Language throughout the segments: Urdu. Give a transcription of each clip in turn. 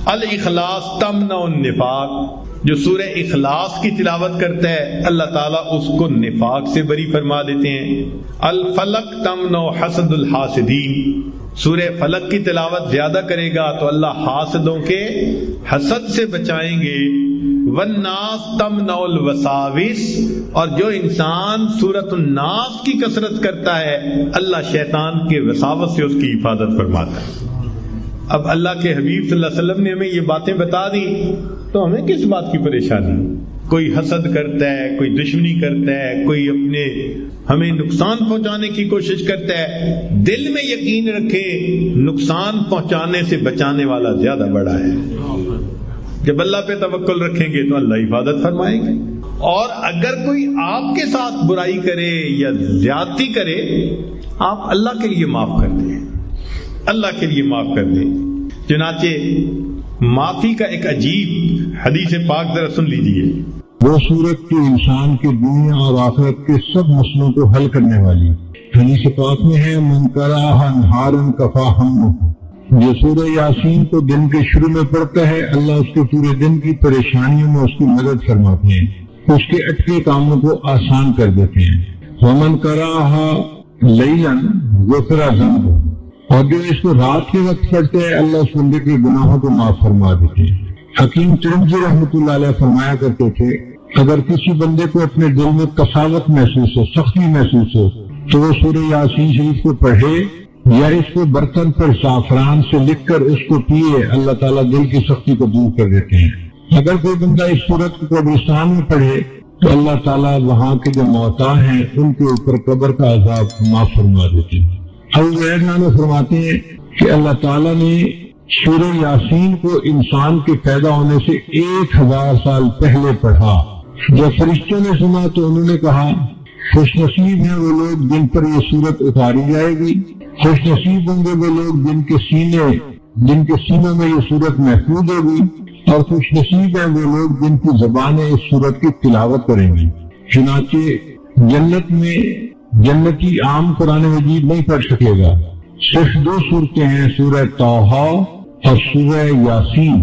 الاخلاص تمنع النفاق، جو سورہ اخلاص کی تلاوت کرتا ہے اللہ تعالیٰ اس کو نفاق سے بری فرما دیتے ہیں۔ الفلق تمنع حسد الحاسدین، سورہ فلق کی تلاوت زیادہ کرے گا تو اللہ حاسدوں کے حسد سے بچائیں گے۔ والناس تمنع الوساوس، اور جو انسان سورۃ الناس کی کثرت کرتا ہے اللہ شیطان کے وساوس سے اس کی حفاظت فرماتا ہے۔ اب اللہ کے حبیب صلی اللہ علیہ وسلم نے ہمیں یہ باتیں بتا دی تو ہمیں کس بات کی پریشانی؟ کوئی حسد کرتا ہے، کوئی دشمنی کرتا ہے، کوئی اپنے ہمیں نقصان پہنچانے کی کوشش کرتا ہے، دل میں یقین رکھے نقصان پہنچانے سے بچانے والا زیادہ بڑا ہے۔ جب اللہ پہ توکل رکھیں گے تو اللہ حفاظت فرمائیں گے۔ اور اگر کوئی آپ کے ساتھ برائی کرے یا زیادتی کرے آپ اللہ کے لیے معاف کر دیں، اللہ کے لیے معاف کر دیں۔ چنانچہ معافی کا ایک عجیب حدیث پاک ذرا سن لیجیے۔ وہ صورت کی انسان کے دنیا اور آخرت کے سب مسئلوں کو حل کرنے والی۔ حدیث پاک میں ہے من قرأ نہارا کفا ہمہ، جو سورہ یاسین کو دن کے شروع میں پڑھتا ہے اللہ اس کے پورے دن کی پریشانیوں میں اس کی مدد فرماتے ہیں، اس کے اٹکے کاموں کو آسان کر دیتے ہیں۔ ومن قرأ لیلا غفر ذنبہ، اور جو اس کو رات کے وقت پڑھتے ہیں اللہ اس بندے کے گناہوں کو معاف فرما دیتے ہیں۔ حکیم ترمذی رحمۃ اللہ علیہ فرمایا کرتے تھے اگر کسی بندے کو اپنے دل میں کساوت محسوس ہو، سختی محسوس ہو، تو وہ سورہ یاسین شریف کو پڑھے یا اس کو برتن پر زعفران سے لکھ کر اس کو پیے، اللہ تعالیٰ دل کی سختی کو دور کر دیتے ہیں۔ اگر کوئی بندہ اس سورت کو قبرستان میں پڑھے تو اللہ تعالیٰ وہاں کے جو موتا ہیں ان کے اوپر قبر کا عذاب معاف فرما دیتے ہیں۔ ابو ہریرہ فرماتے ہیں کہ اللہ تعالیٰ نے سورہ یاسین کو انسان کے پیدا ہونے سے 1000 سال پہلے پڑھا۔ جب فرشتوں نے سنا تو انہوں نے کہا خوش نصیب ہیں وہ لوگ جن پر یہ سورت اتاری جائے گی، خوش نصیب ہوں گے وہ لوگ جن کے سینوں میں یہ سورت محفوظ ہوگی، اور خوش نصیب ہیں وہ لوگ جن کی زبانیں اس سورت کی تلاوت کریں گی۔ چنانچہ جنت میں جنتی عام قرآن مجید نہیں پڑھ سکے گا، صرف 2 صورتیں ہیں، سورہ طٰہٰ اور سورہ یاسین،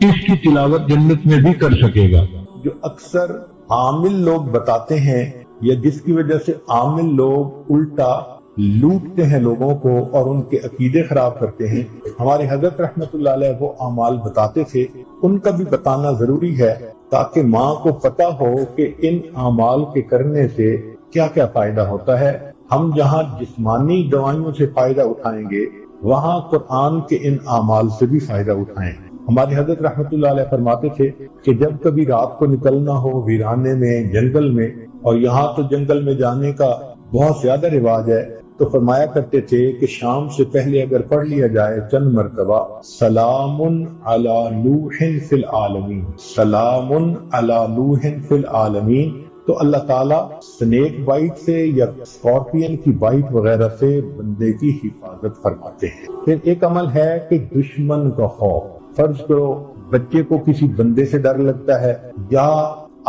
اس کی تلاوت جنت میں بھی کر سکے گا۔ جو اکثر عامل لوگ بتاتے ہیں یا جس کی وجہ سے عامل لوگ الٹا لوٹتے ہیں لوگوں کو اور ان کے عقیدے خراب کرتے ہیں، ہمارے حضرت رحمت اللہ علیہ وہ اعمال بتاتے تھے، ان کا بھی بتانا ضروری ہے تاکہ ماں کو پتہ ہو کہ ان اعمال کے کرنے سے کیا کیا فائدہ ہوتا ہے۔ ہم جہاں جسمانی دوائیوں سے فائدہ اٹھائیں گے وہاں قرآن کے ان اعمال سے بھی فائدہ اٹھائیں۔ ہمارے حضرت رحمت اللہ علیہ فرماتے تھے کہ جب کبھی رات کو نکلنا ہو ویرانے میں، جنگل میں، اور یہاں تو جنگل میں جانے کا بہت زیادہ رواج ہے، تو فرمایا کرتے تھے کہ شام سے پہلے اگر پڑھ لیا جائے چند مرتبہ سلام علی نوح فی العالمین، سلام علی نوح فی العالمین، تو اللہ تعالیٰ سنیک بائٹ سے یا اسکارپین کی بائٹ وغیرہ سے بندے کی حفاظت فرماتے ہیں۔ پھر ایک عمل ہے کہ دشمن کا خوف، فرض کرو بچے کو کسی بندے سے ڈر لگتا ہے، یا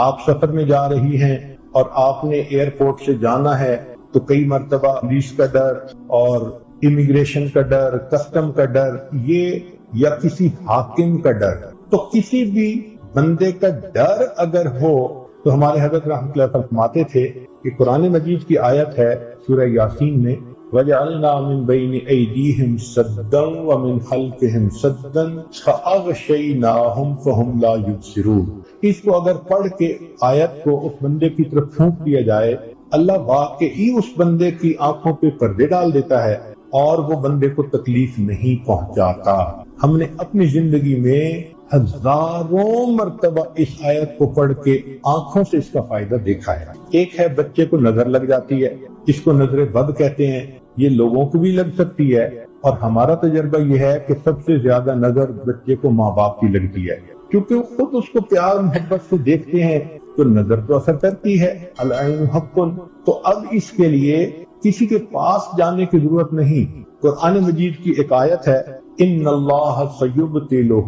آپ سفر میں جا رہی ہیں اور آپ نے ایئرپورٹ سے جانا ہے تو کئی مرتبہ پولیس کا ڈر اور امیگریشن کا ڈر، کسٹم کا ڈر، یہ یا کسی حاکم کا ڈر، تو کسی بھی بندے کا ڈر اگر ہو تو ہمارے حضرت رحمۃ اللہ فرماتے تھے کہ قرآن مجید کی آیت ہے سورہ یاسین میں وَجَعَلْنَا مِن بَيْنِ أَيْدِيهِمْ سَدًّا وَمِنْ خَلْفِهِمْ سَدًّا فَأَغْشَيْنَاهُمْ فَهُمْ لَا يُبْصِرُونَ۔ اس کو اگر پڑھ کے آیت کو اس بندے کی طرف پھونک دیا جائے، اللہ واقعی اس بندے کی آنکھوں پہ پردے ڈال دیتا ہے اور وہ بندے کو تکلیف نہیں پہنچاتا۔ ہم نے اپنی زندگی میں ہزاروں مرتبہ اس آیت کو پڑھ کے آنکھوں سے اس کا فائدہ دیکھا ہے۔ ایک ہے بچے کو نظر لگ جاتی ہے، جس کو نظر بد کہتے ہیں، یہ لوگوں کو بھی لگ سکتی ہے، اور ہمارا تجربہ یہ ہے کہ سب سے زیادہ نظر بچے کو ماں باپ کی لگتی ہے، کیونکہ وہ خود اس کو پیار محبت سے دیکھتے ہیں تو نظر تو اثر کرتی ہے، العین حق۔ تو اب اس کے لیے کسی کے پاس جانے کی ضرورت نہیں۔ قرآن مجید کی ایک آیت ہے ان اللہ سیبطلہ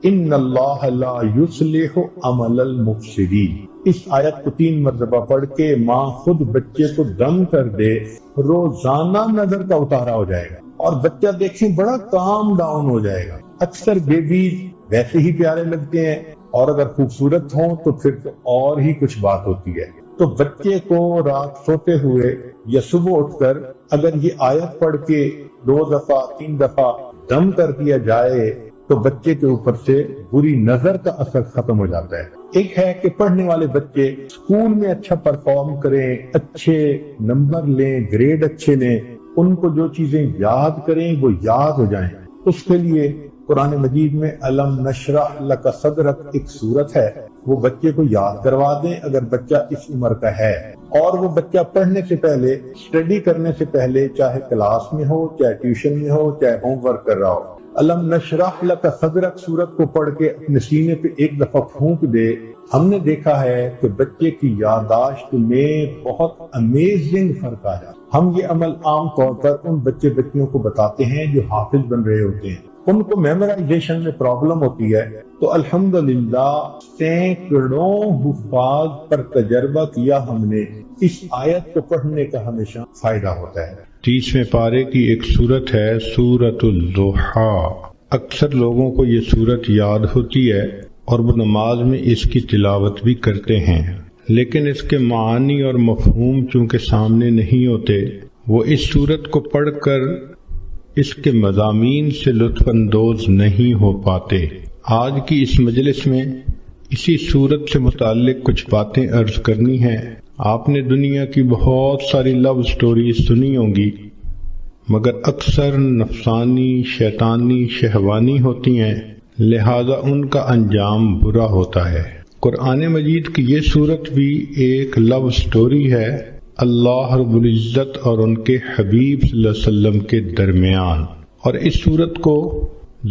ان اللہ لا یصلح عمل المفسدین۔ اس آیت کو 3 مرتبہ پڑھ کے ماں خود بچے کو دم کر دے، روزانہ نظر کا اتارا ہو جائے گا اور بچہ دیکھیں بڑا کام ڈاؤن ہو جائے گا۔ اکثر بیبی ویسے ہی پیارے لگتے ہیں اور اگر خوبصورت ہوں تو پھر تو اور ہی کچھ بات ہوتی ہے. تو بچے کو رات سوتے ہوئے یا صبح اٹھ کر اگر یہ آیت پڑھ کے 2 دفعہ 3 دفعہ دم کر دیا جائے تو بچے کے اوپر سے بری نظر کا اثر ختم ہو جاتا ہے. ایک ہے کہ پڑھنے والے بچے اسکول میں اچھا پرفارم کریں، اچھے نمبر لیں، گریڈ اچھے لیں، ان کو جو چیزیں یاد کریں وہ یاد ہو جائیں. اس کے لیے قرآن مجید میں الم نشرح لک صدرک ایک سورت ہے، وہ بچے کو یاد کروا دیں اگر بچہ اس عمر کا ہے. اور وہ بچہ پڑھنے سے پہلے، اسٹڈی کرنے سے پہلے، چاہے کلاس میں ہو، چاہے ٹیوشن میں ہو، چاہے ہوم ورک کر رہا ہو، الم نشرح لک صدرک سورت کو پڑھ کے اپنے سینے پہ ایک دفعہ پھونک دے. ہم نے دیکھا ہے کہ بچے کی یادداشت میں بہت امیزنگ فرق آیا. ہم یہ عمل عام طور پر ان بچیوں کو بتاتے ہیں جو حافظ بن رہے ہوتے ہیں. ان کو میمورائزیشن میں پرابلم ہوتی ہے تو الحمدللہ سینکڑوں حفاظ پر تجربہ کیا ہم نے. اس آیت کو پڑھنے کا ہمیشہ فائدہ ہوتا ہے. 30ویں پارے کی ایک سورت ہے سورۃ الضحیٰ. اکثر لوگوں کو یہ سورت یاد ہوتی ہے اور وہ نماز میں اس کی تلاوت بھی کرتے ہیں، لیکن اس کے معنی اور مفہوم چونکہ سامنے نہیں ہوتے، وہ اس سورت کو پڑھ کر اس کے مضامین سے لطف اندوز نہیں ہو پاتے. آج کی اس مجلس میں اسی سورت سے متعلق کچھ باتیں عرض کرنی ہیں. آپ نے دنیا کی بہت ساری لو سٹوریز سنی ہوں گی، مگر اکثر نفسانی، شیطانی، شہوانی ہوتی ہیں، لہذا ان کا انجام برا ہوتا ہے. قرآن مجید کی یہ سورت بھی ایک لو سٹوری ہے اللہ رب العزت اور ان کے حبیب صلی اللہ علیہ وسلم کے درمیان. اور اس سورت کو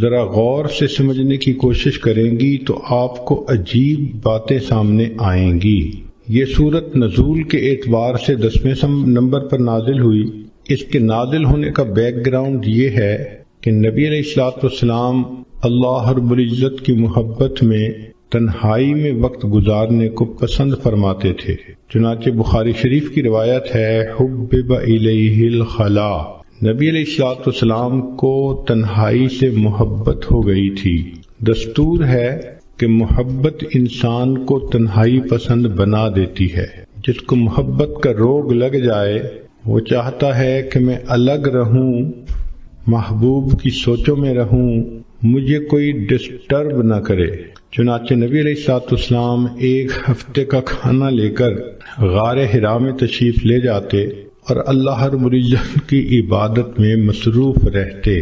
ذرا غور سے سمجھنے کی کوشش کریں گی تو آپ کو عجیب باتیں سامنے آئیں گی. یہ سورت نزول کے اعتبار سے 10ویں نمبر پر نازل ہوئی. اس کے نازل ہونے کا بیک گراؤنڈ یہ ہے کہ نبی علیہ الصلوۃ والسلام اللہ رب العزت کی محبت میں تنہائی میں وقت گزارنے کو پسند فرماتے تھے. چنانچہ بخاری شریف کی روایت ہے حبب الیہ الخلا، نبی علیہ الصلوۃ والسلام کو تنہائی سے محبت ہو گئی تھی. دستور ہے کہ محبت انسان کو تنہائی پسند بنا دیتی ہے. جس کو محبت کا روگ لگ جائے وہ چاہتا ہے کہ میں الگ رہوں، محبوب کی سوچوں میں رہوں، مجھے کوئی ڈسٹرب نہ کرے. چنانچہ نبی علیہ الصلوۃ والسلام ایک ہفتے کا کھانا لے کر غار حرا میں تشریف لے جاتے اور اللہ رب العزت کی عبادت میں مصروف رہتے.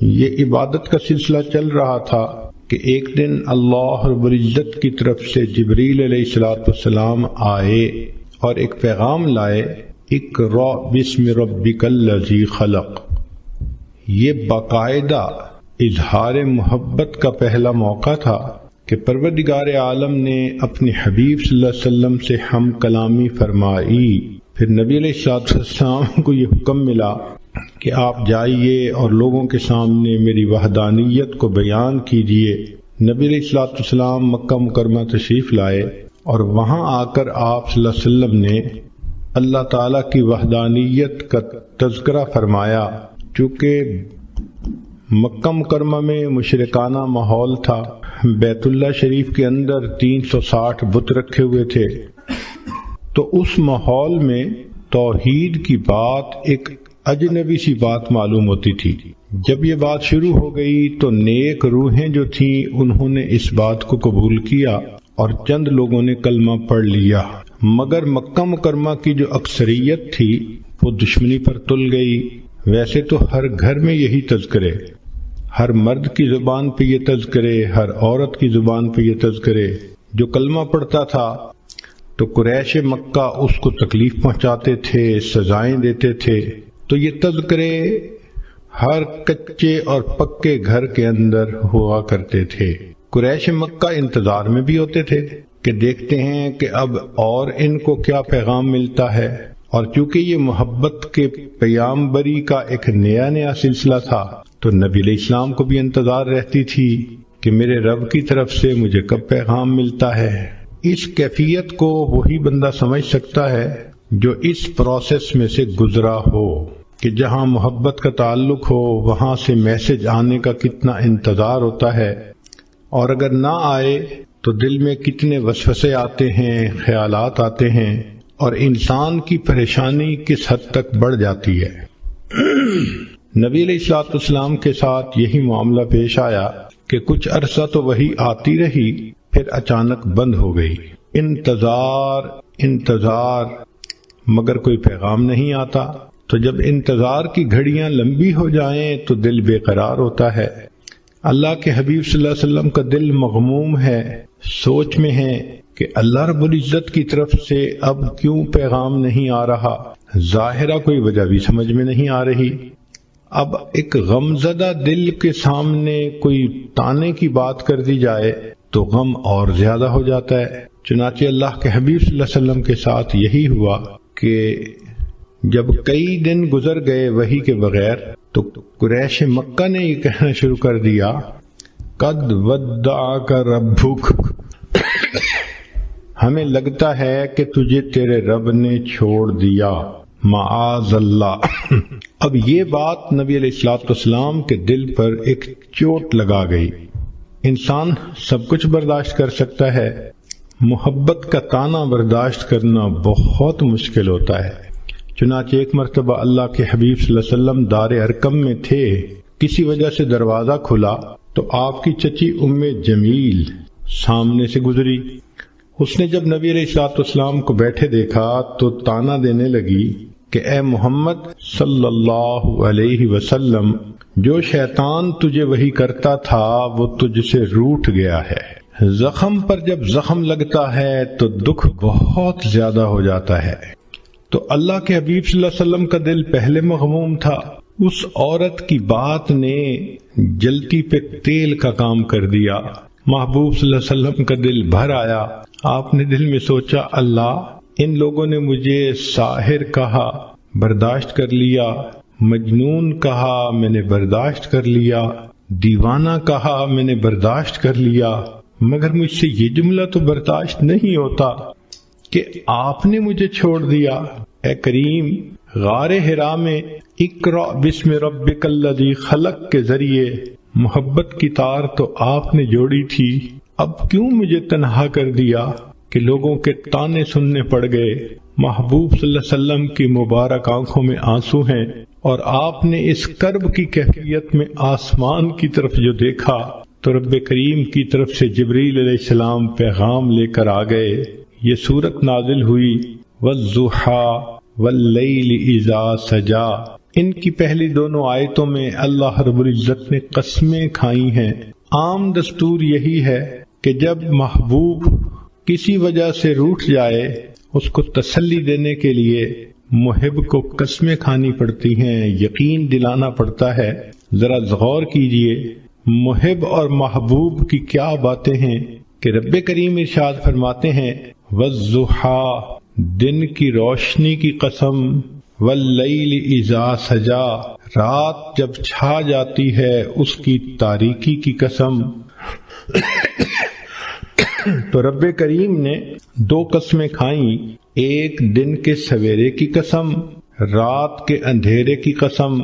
یہ عبادت کا سلسلہ چل رہا تھا کہ ایک دن اللہ رب العزت کی طرف سے جبریل علیہ الصلوۃ والسلام آئے اور ایک پیغام لائے، اقرأ بسم ربک الذی خلق. یہ باقاعدہ اظہار محبت کا پہلا موقع تھا کہ پروردگار عالم نے اپنے حبیب صلی اللہ علیہ وسلم سے ہم کلامی فرمائی. پھر نبی علیہ الصلوۃ والسلام کو یہ حکم ملا کہ آپ جائیے اور لوگوں کے سامنے میری وحدانیت کو بیان کیجیے. نبی علیہ الصلوۃ والسلام مکہ مکرمہ تشریف لائے اور وہاں آ کر آپ صلی اللہ علیہ وسلم نے اللہ تعالیٰ کی وحدانیت کا تذکرہ فرمایا. چونکہ مکہ مکرمہ میں مشرکانہ ماحول تھا، بیت اللہ شریف کے اندر 360 بت رکھے ہوئے تھے، تو اس ماحول میں توحید کی بات ایک اجنبی سی بات معلوم ہوتی تھی. جب یہ بات شروع ہو گئی تو نیک روحیں جو تھیں انہوں نے اس بات کو قبول کیا اور چند لوگوں نے کلمہ پڑھ لیا، مگر مکہ مکرمہ کی جو اکثریت تھی وہ دشمنی پر تل گئی. ویسے تو ہر گھر میں یہی تذکرے، ہر مرد کی زبان پہ یہ تذکرے، ہر عورت کی زبان پہ یہ تذکرے. جو کلمہ پڑھتا تھا تو قریش مکہ اس کو تکلیف پہنچاتے تھے، سزائیں دیتے تھے. تو یہ تذکرے ہر کچے اور پکے گھر کے اندر ہوا کرتے تھے. قریش مکہ انتظار میں بھی ہوتے تھے کہ دیکھتے ہیں کہ اب اور ان کو کیا پیغام ملتا ہے. اور چونکہ یہ محبت کے پیامبری کا ایک نیا سلسلہ تھا تو نبی علیہ السلام کو بھی انتظار رہتی تھی کہ میرے رب کی طرف سے مجھے کب پیغام ملتا ہے. اس کیفیت کو وہی بندہ سمجھ سکتا ہے جو اس پروسیس میں سے گزرا ہو. کہ جہاں محبت کا تعلق ہو وہاں سے میسج آنے کا کتنا انتظار ہوتا ہے، اور اگر نہ آئے تو دل میں کتنے وسوسے آتے ہیں، خیالات آتے ہیں، اور انسان کی پریشانی کس حد تک بڑھ جاتی ہے۔ نبی علیہ الصلوۃ والسلام کے ساتھ یہی معاملہ پیش آیا کہ کچھ عرصہ تو وہی آتی رہی، پھر اچانک بند ہو گئی۔ انتظار مگر کوئی پیغام نہیں آتا۔ تو جب انتظار کی گھڑیاں لمبی ہو جائیں تو دل بے قرار ہوتا ہے۔ اللہ کے حبیب صلی اللہ علیہ وسلم کا دل مغموم ہے، سوچ میں ہے کہ اللہ رب العزت کی طرف سے اب کیوں پیغام نہیں آ رہا۔ ظاہرہ کوئی وجہ بھی سمجھ میں نہیں آ رہی۔ اب ایک غمزدہ دل کے سامنے کوئی تانے کی بات کر دی جائے تو غم اور زیادہ ہو جاتا ہے۔ چنانچہ اللہ کے حبیب صلی اللہ علیہ وسلم کے ساتھ یہی ہوا کہ جب کئی دن گزر گئے وحی کے بغیر تو قریش مکہ نے یہ کہنا شروع کر دیا، قد ودعک ربک، ہمیں لگتا ہے کہ تجھے تیرے رب نے چھوڑ دیا، معاذ اللہ۔ اب یہ بات نبی علیہ الصلوۃ والسلام کے دل پر ایک چوٹ لگا گئی۔ انسان سب کچھ برداشت کر سکتا ہے، محبت کا تانا برداشت کرنا بہت مشکل ہوتا ہے۔ چنانچہ ایک مرتبہ اللہ کے حبیب صلی اللہ علیہ وسلم دار ارقم میں تھے، کسی وجہ سے دروازہ کھلا تو آپ کی چچی ام جمیل سامنے سے گزری۔ اس نے جب نبی علیہ الصلوۃ والسلام کو بیٹھے دیکھا تو تانا دینے لگی کہ اے محمد صلی اللہ علیہ وسلم، جو شیطان تجھے وہی کرتا تھا وہ تجھ سے روٹھ گیا ہے۔ زخم پر جب زخم لگتا ہے تو دکھ بہت زیادہ ہو جاتا ہے۔ تو اللہ کے حبیب صلی اللہ علیہ وسلم کا دل پہلے مغموم تھا، اس عورت کی بات نے جلتی پہ تیل کا کام کر دیا۔ محبوب صلی اللہ علیہ وسلم کا دل بھر آیا۔ آپ نے دل میں سوچا، اللہ، ان لوگوں نے مجھے ساحر کہا، برداشت کر لیا، مجنون کہا، میں نے برداشت کر لیا، دیوانہ کہا، میں نے برداشت کر لیا، مگر مجھ سے یہ جملہ تو برداشت نہیں ہوتا کہ آپ نے مجھے چھوڑ دیا۔ اے کریم، غار حرا میں اقرأ بسم ربک الذی خلق کے ذریعے محبت کی تار تو آپ نے جوڑی تھی، اب کیوں مجھے تنہا کر دیا کہ لوگوں کے تانے سننے پڑ گئے۔ محبوب صلی اللہ علیہ وسلم کی مبارک آنکھوں میں آنسو ہیں، اور آپ نے اس کرب کی کیفیت میں آسمان کی طرف جو دیکھا تو رب کریم کی طرف سے جبریل علیہ السلام پیغام لے کر آ گئے۔ یہ سورت نازل ہوئی والضحیٰ واللیل اذا سجا۔ ان کی پہلی دونوں آیتوں میں اللہ رب العزت نے قسمیں کھائی ہیں۔ عام دستور یہی ہے کہ جب محبوب کسی وجہ سے روٹھ جائے اس کو تسلی دینے کے لیے محب کو قسمیں کھانی پڑتی ہیں، یقین دلانا پڑتا ہے۔ ذرا غور کیجئے محب اور محبوب کی کیا باتیں ہیں کہ رب کریم ارشاد فرماتے ہیں والضحیٰ، دن کی روشنی کی قسم، واللیل اذا سجا، رات جب چھا جاتی ہے اس کی تاریکی کی قسم۔ تو رب کریم نے دو قسمیں کھائیں، ایک دن کے سویرے کی قسم، رات کے اندھیرے کی قسم،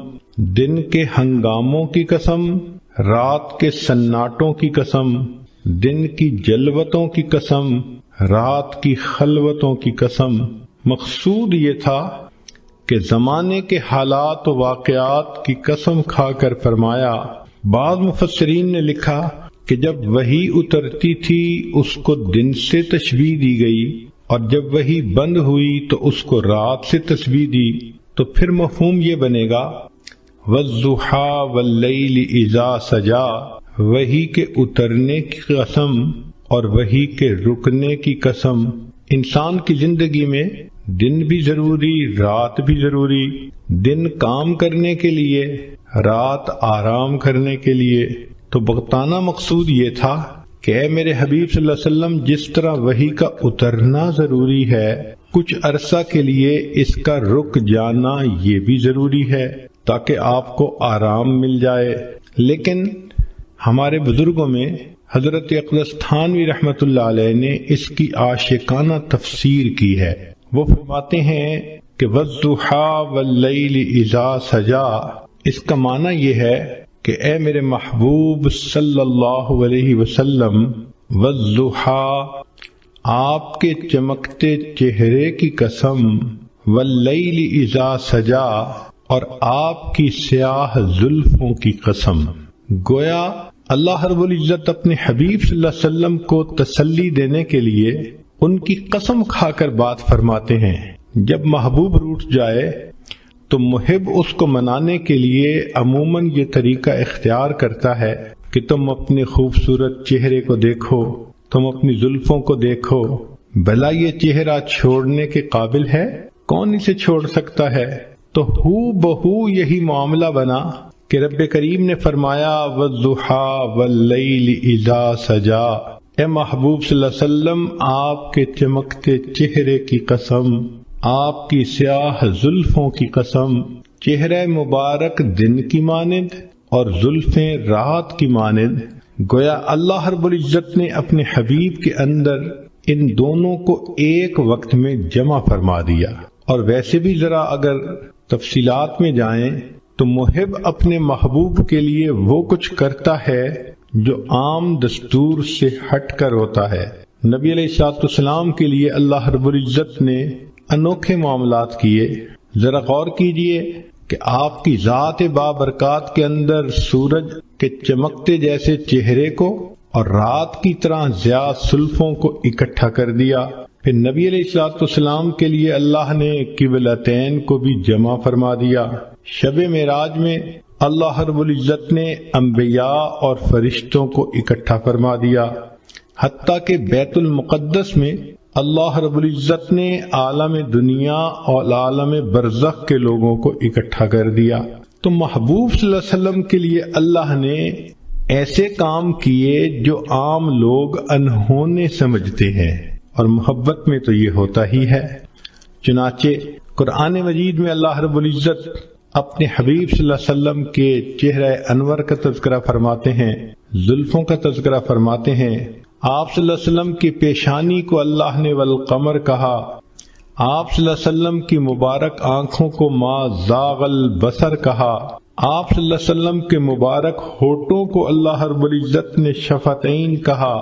دن کے ہنگاموں کی قسم، رات کے سناٹوں کی قسم، دن کی جلوتوں کی قسم، رات کی خلوتوں کی قسم۔ مقصود یہ تھا کہ زمانے کے حالات و واقعات کی قسم کھا کر فرمایا۔ بعض مفسرین نے لکھا کہ جب وحی اترتی تھی اس کو دن سے تشبیہ دی گئی، اور جب وحی بند ہوئی تو اس کو رات سے تشبیہ دی، تو پھر مفہوم یہ بنے گا والضحیٰ واللیل اذا سجا، وحی کے اترنے کی قسم اور وحی کے رکنے کی قسم۔ انسان کی زندگی میں دن بھی ضروری، رات بھی ضروری، دن کام کرنے کے لیے، رات آرام کرنے کے لیے۔ تو بغتانہ مقصود یہ تھا کہ اے میرے حبیب صلی اللہ علیہ وسلم، جس طرح وحی کا اترنا ضروری ہے، کچھ عرصہ کے لیے اس کا رک جانا یہ بھی ضروری ہے تاکہ آپ کو آرام مل جائے۔ لیکن ہمارے بزرگوں میں حضرت اقدس تھانوی رحمۃ اللہ علیہ نے اس کی عاشقانہ تفسیر کی ہے۔ وہ فرماتے ہیں کہ وَالضُّحَىٰ وَاللَّيْلِ إِذَا سَجَىٰ، اس کا معنی یہ ہے کہ اے میرے محبوب صلی اللہ علیہ وسلم، وَالضُّحَىٰ، آپ کے چمکتے چہرے کی قسم، وَاللَّيْلِ إِذَا سَجَىٰ، اور آپ کی سیاہ زلفوں کی قسم۔ گویا اللہ رب العزت اپنے حبیب صلی اللہ علیہ وسلم کو تسلی دینے کے لیے ان کی قسم کھا کر بات فرماتے ہیں۔ جب محبوب روٹھ جائے تو محب اس کو منانے کے لیے عموماً یہ طریقہ اختیار کرتا ہے کہ تم اپنے خوبصورت چہرے کو دیکھو، تم اپنی زلفوں کو دیکھو، بھلا یہ چہرہ چھوڑنے کے قابل ہے؟ کون اسے چھوڑ سکتا ہے؟ تو ہو بہو یہی معاملہ بنا کہ رب کریم نے فرمایا وَالضُّحَىٰ وَاللَّيْلِ إِذَا سَجَىٰ، اے محبوب صلی اللہ علیہ وسلم، آپ کے چمکتے چہرے کی قسم، آپ کی سیاہ زلفوں کی قسم۔ چہرہ مبارک دن کی مانند اور زلفیں رات کی مانند، گویا اللہ رب العزت نے اپنے حبیب کے اندر ان دونوں کو ایک وقت میں جمع فرما دیا۔ اور ویسے بھی ذرا اگر تفصیلات میں جائیں تو محب اپنے محبوب کے لیے وہ کچھ کرتا ہے جو عام دستور سے ہٹ کر ہوتا ہے۔ نبی علیہ الصلوۃ والسلام کے لیے اللہ رب العزت نے انوکھے معاملات کیے۔ ذرا غور کیجئے کہ آپ کی ذات بابرکات کے اندر سورج کے چمکتے جیسے چہرے کو اور رات کی طرح ضیاء زلفوں کو اکٹھا کر دیا۔ پھر نبی علیہ الصلوۃ والسلام کے لیے اللہ نے قبلتین کو بھی جمع فرما دیا۔ شب معراج میں اللہ رب العزت نے انبیاء اور فرشتوں کو اکٹھا فرما دیا، حتیٰ کہ بیت المقدس میں اللہ رب العزت نے عالم دنیا اور عالم برزخ کے لوگوں کو اکٹھا کر دیا۔ تو محبوب صلی اللہ علیہ وسلم کے لیے اللہ نے ایسے کام کیے جو عام لوگ انہونے سمجھتے ہیں، اور محبت میں تو یہ ہوتا ہی ہے۔ چنانچہ قرآن مجید میں اللہ رب العزت اپنے حبیب صلی اللہ علیہ وسلم کے چہرہ انور کا تذکرہ فرماتے ہیں، زلفوں کا تذکرہ فرماتے ہیں۔ آپ صلی اللہ علیہ وسلم کی پیشانی کو اللہ نے والقمر کہا، آپ صلی اللہ علیہ وسلم کی مبارک آنکھوں کو ما زاغ البصر کہا، آپ صلی اللہ علیہ وسلم کے مبارک ہونٹوں کو اللہ رب العزت نے شفتین کہا،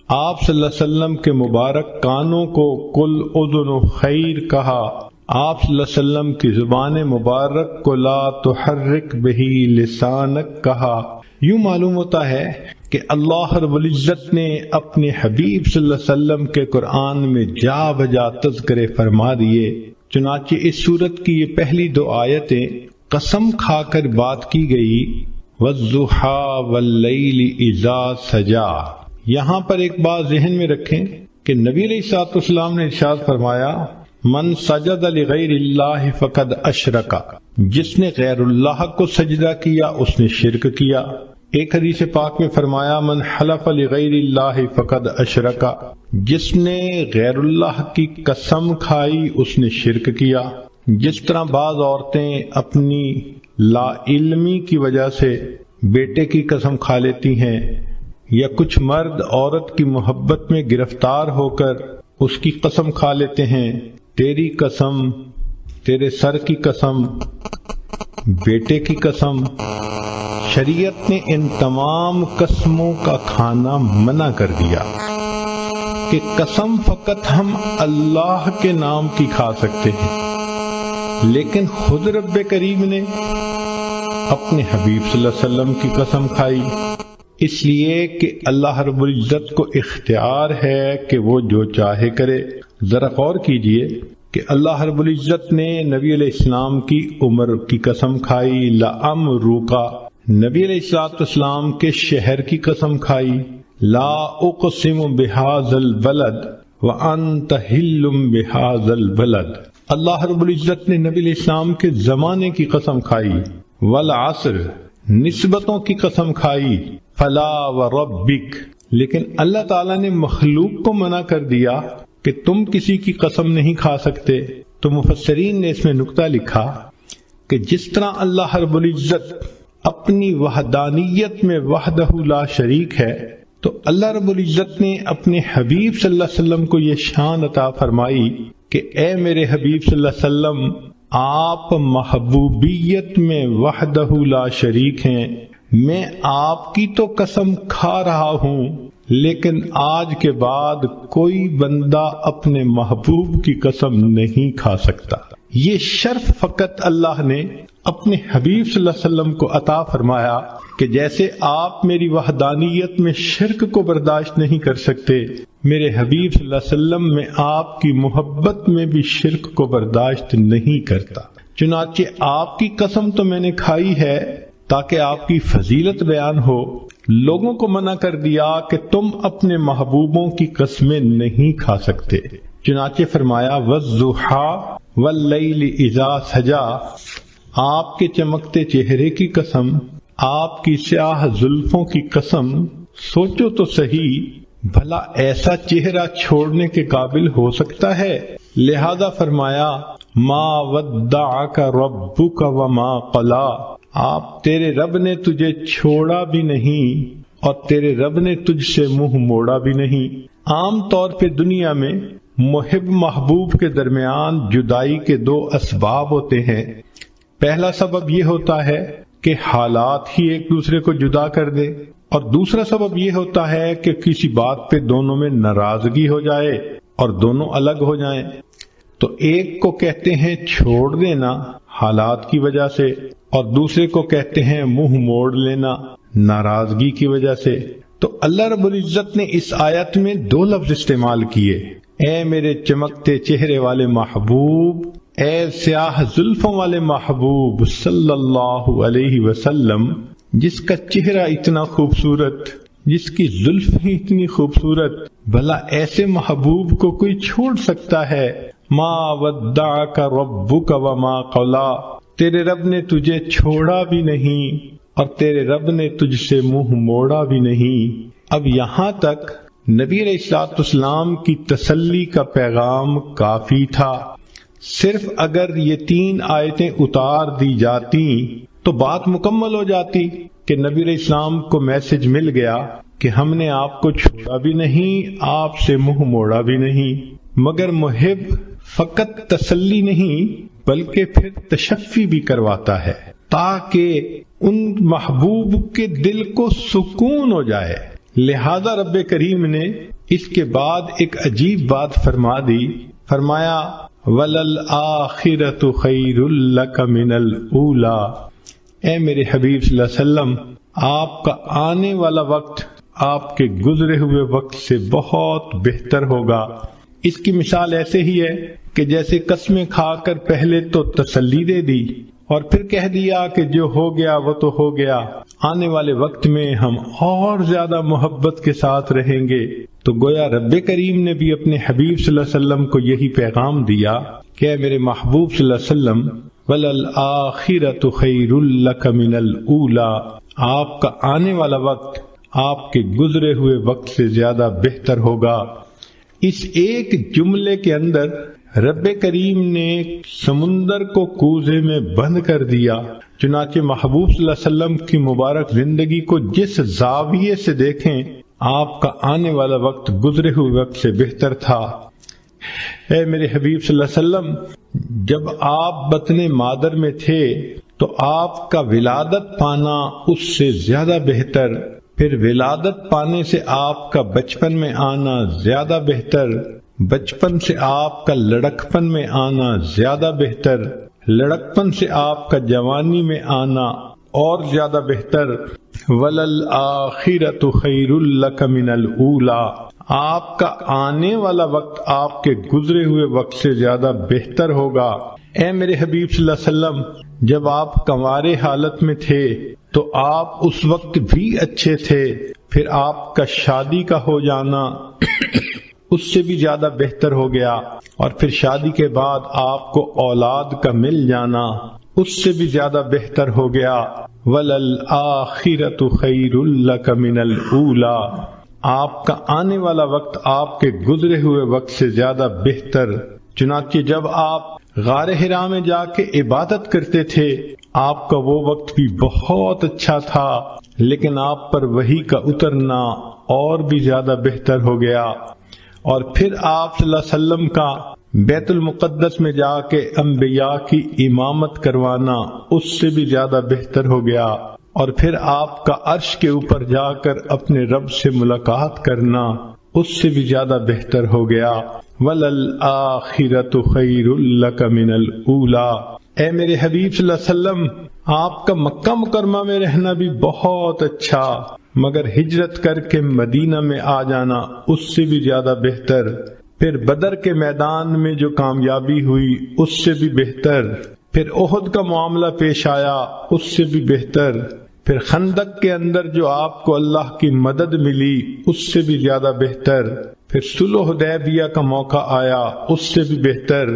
آپ صلی اللہ علیہ وسلم کے مبارک کانوں کو کل اذن خیر کہا، آپ صلی اللہ علیہ وسلم کی زبان مبارک کو لا تحرک بہی لسانک کہا۔ یوں معلوم ہوتا ہے کہ اللہ رب العزت نے اپنے حبیب صلی اللہ علیہ وسلم کے قرآن میں جا بجا تذکرے فرما دیے۔ چنانچہ اس سورت کی یہ پہلی دو آیتیں قسم کھا کر بات کی گئی، وَالضُّحَىٰ وَاللَّيْلِ إِذَا سَجَىٰ۔ یہاں پر ایک بات ذہن میں رکھیں کہ نبی علیہ الصلوۃ والسلام نے ارشاد فرمایا، من سجد لغیر اللہ فقد اشرک، جس نے غیر اللہ کو سجدہ کیا اس نے شرک کیا۔ ایک حدیث پاک میں فرمایا، من حلف لغیر اللہ فقد اشرک، جس نے غیر اللہ کی قسم کھائی اس نے شرک کیا۔ جس طرح بعض عورتیں اپنی لا علمی کی وجہ سے بیٹے کی قسم کھا لیتی ہیں، یا کچھ مرد عورت کی محبت میں گرفتار ہو کر اس کی قسم کھا لیتے ہیں، تیری قسم، تیرے سر کی قسم، بیٹے کی قسم۔ شریعت نے ان تمام قسموں کا کھانا منع کر دیا کہ قسم فقط ہم اللہ کے نام کی کھا سکتے ہیں، لیکن خود رب کریم نے اپنے حبیب صلی اللہ علیہ وسلم کی قسم کھائی، اس لیے کہ اللہ رب العزت کو اختیار ہے کہ وہ جو چاہے کرے۔ ذرا غور کیجئے کہ اللہ رب العزت نے نبی علیہ السلام کی عمر کی قسم کھائی، لَأَمْرُكَ، نبی علیہ السلام کے شہر کی قسم کھائی، لا اقسم بهذا البلد وانت حل بهذا البلد، اللہ رب العزت نے نبی علیہ السلام کے زمانے کی قسم کھائی، والعصر، نسبتوں کی قسم کھائی، فلا وربک، لیکن اللہ تعالیٰ نے مخلوق کو منع کر دیا کہ تم کسی کی قسم نہیں کھا سکتے۔ تو مفسرین نے اس میں نکتہ لکھا کہ جس طرح اللہ رب العزت اپنی وحدانیت میں وحدہ لا شریک ہے، تو اللہ رب العزت نے اپنے حبیب صلی اللہ علیہ وسلم کو یہ شان عطا فرمائی کہ اے میرے حبیب صلی اللہ علیہ وسلم، آپ محبوبیت میں وحدہ لا شریک ہیں، میں آپ کی تو قسم کھا رہا ہوں، لیکن آج کے بعد کوئی بندہ اپنے محبوب کی قسم نہیں کھا سکتا۔ یہ شرف فقط اللہ نے اپنے حبیب صلی اللہ علیہ وسلم کو عطا فرمایا کہ جیسے آپ میری وحدانیت میں شرک کو برداشت نہیں کر سکتے، میرے حبیب صلی اللہ علیہ وسلم میں آپ کی محبت میں بھی شرک کو برداشت نہیں کرتا۔ چنانچہ آپ کی قسم تو میں نے کھائی ہے تاکہ آپ کی فضیلت بیان ہو، لوگوں کو منع کر دیا کہ تم اپنے محبوبوں کی قسمیں نہیں کھا سکتے۔ چنانچہ فرمایا وَالضُّحَىٰ وَاللَّيْلِ إِذَا سَجَىٰ، آپ کے چمکتے چہرے کی قسم، آپ کی سیاہ زلفوں کی قسم، سوچو تو صحیح بھلا ایسا چہرہ چھوڑنے کے قابل ہو سکتا ہے؟ لہذا فرمایا ما ودعک ربک وما قلا، آپ تیرے رب نے تجھے چھوڑا بھی نہیں اور تیرے رب نے تجھ سے منہ موڑا بھی نہیں۔ عام طور پہ دنیا میں محب محبوب کے درمیان جدائی کے دو اسباب ہوتے ہیں۔ پہلا سبب یہ ہوتا ہے کہ حالات ہی ایک دوسرے کو جدا کر دے، اور دوسرا سبب یہ ہوتا ہے کہ کسی بات پہ دونوں میں ناراضگی ہو جائے اور دونوں الگ ہو جائیں۔ تو ایک کو کہتے ہیں چھوڑ دینا حالات کی وجہ سے، اور دوسرے کو کہتے ہیں منہ موڑ لینا ناراضگی کی وجہ سے۔ تو اللہ رب العزت نے اس آیت میں دو لفظ استعمال کیے، اے میرے چمکتے چہرے والے محبوب، اے سیاہ زلفوں والے محبوب صلی اللہ علیہ وسلم، جس کا چہرہ اتنا خوبصورت، جس کی زلف ہی اتنی خوبصورت، بھلا ایسے محبوب کو کوئی چھوڑ سکتا ہے؟ ما ودعک ربک وما قلا، تیرے رب نے تجھے چھوڑا بھی نہیں اور تیرے رب نے تجھ سے منہ موڑا بھی نہیں۔ اب یہاں تک نبی علیہ الصلوۃ والسلام کی تسلی کا پیغام کافی تھا۔ صرف اگر یہ 3 آیتیں اتار دی جاتی تو بات مکمل ہو جاتی کہ نبی علیہ السلام کو میسج مل گیا کہ ہم نے آپ کو چھوڑا بھی نہیں، آپ سے منہ موڑا بھی نہیں۔ مگر محب فقط تسلی نہیں بلکہ پھر تشفی بھی کرواتا ہے تاکہ ان محبوب کے دل کو سکون ہو جائے۔ لہذا رب کریم نے اس کے بعد ایک عجیب بات فرما دی، فرمایا وَلَلْآخِرَةُ خَيْرٌ لَكَ مِنَ الْأُولَىٰ، اے میرے حبیب صلی اللہ علیہ وسلم، آپ کا آنے والا وقت آپ کے گزرے ہوئے وقت سے بہت بہتر ہوگا۔ اس کی مثال ایسے ہی ہے کہ جیسے قسمیں کھا کر پہلے تو تسلی دے دی اور پھر کہہ دیا کہ جو ہو گیا وہ تو ہو گیا، آنے والے وقت میں ہم اور زیادہ محبت کے ساتھ رہیں گے۔ تو گویا رب کریم نے بھی اپنے حبیب صلی اللہ علیہ وسلم کو یہی پیغام دیا کہ اے میرے محبوب صلی اللہ علیہ وسلم وَلَلْآخِرَةُ خَيْرٌ لَكَ مِنَ الْأُولَىٰ، آپ کا آنے والا وقت آپ کے گزرے ہوئے وقت سے زیادہ بہتر ہوگا۔ اس ایک جملے کے اندر رب کریم نے سمندر کو کوزے میں بند کر دیا۔ چنانچہ محبوب صلی اللہ علیہ وسلم کی مبارک زندگی کو جس زاویے سے دیکھیں، آپ کا آنے والا وقت گزرے ہوئے وقت سے بہتر تھا۔ اے میرے حبیب صلی اللہ علیہ وسلم، جب آپ بطن مادر میں تھے تو آپ کا ولادت پانا اس سے زیادہ بہتر، پھر ولادت پانے سے آپ کا بچپن میں آنا زیادہ بہتر، بچپن سے آپ کا لڑکپن میں آنا زیادہ بہتر، لڑکپن سے آپ کا جوانی میں آنا اور زیادہ بہتر۔ وَلَلْآخِرَةُ خَيْرٌ لَكَ مِنَ الْأُولَىٰ، آپ کا آنے والا وقت آپ کے گزرے ہوئے وقت سے زیادہ بہتر ہوگا۔ اے میرے حبیب صلی اللہ علیہ وسلم، جب آپ کنوارے حالت میں تھے تو آپ اس وقت بھی اچھے تھے، پھر آپ کا شادی کا ہو جانا اس سے بھی زیادہ بہتر ہو گیا، اور پھر شادی کے بعد آپ کو اولاد کا مل جانا اس سے بھی زیادہ بہتر ہو گیا۔ وَلَلْآخِرَةُ خَيْرٌ لَكَ مِنَ الْأُولَىٰ، آپ کا آنے والا وقت آپ کے گزرے ہوئے وقت سے زیادہ بہتر۔ چنانچہ جب آپ غار حرا میں جا کے عبادت کرتے تھے، آپ کا وہ وقت بھی بہت اچھا تھا، لیکن آپ پر وحی کا اترنا اور بھی زیادہ بہتر ہو گیا، اور پھر آپ صلی اللہ علیہ وسلم کا بیت المقدس میں جا کے انبیاء کی امامت کروانا اس سے بھی زیادہ بہتر ہو گیا، اور پھر آپ کا عرش کے اوپر جا کر اپنے رب سے ملاقات کرنا اس سے بھی زیادہ بہتر ہو گیا۔ وَلَلْآخِرَةُ خَيْرٌ لَكَ مِنَ الْأُولَىٰ، اے میرے حبیب صلی اللہ علیہ وسلم، آپ کا مکہ مکرمہ میں رہنا بھی بہت اچھا، مگر ہجرت کر کے مدینہ میں آ جانا اس سے بھی زیادہ بہتر، پھر بدر کے میدان میں جو کامیابی ہوئی اس سے بھی بہتر، پھر احد کا معاملہ پیش آیا اس سے بھی بہتر، پھر خندق کے اندر جو آپ کو اللہ کی مدد ملی اس سے بھی زیادہ بہتر، پھر صلح حدیبیہ کا موقع آیا اس سے بھی بہتر،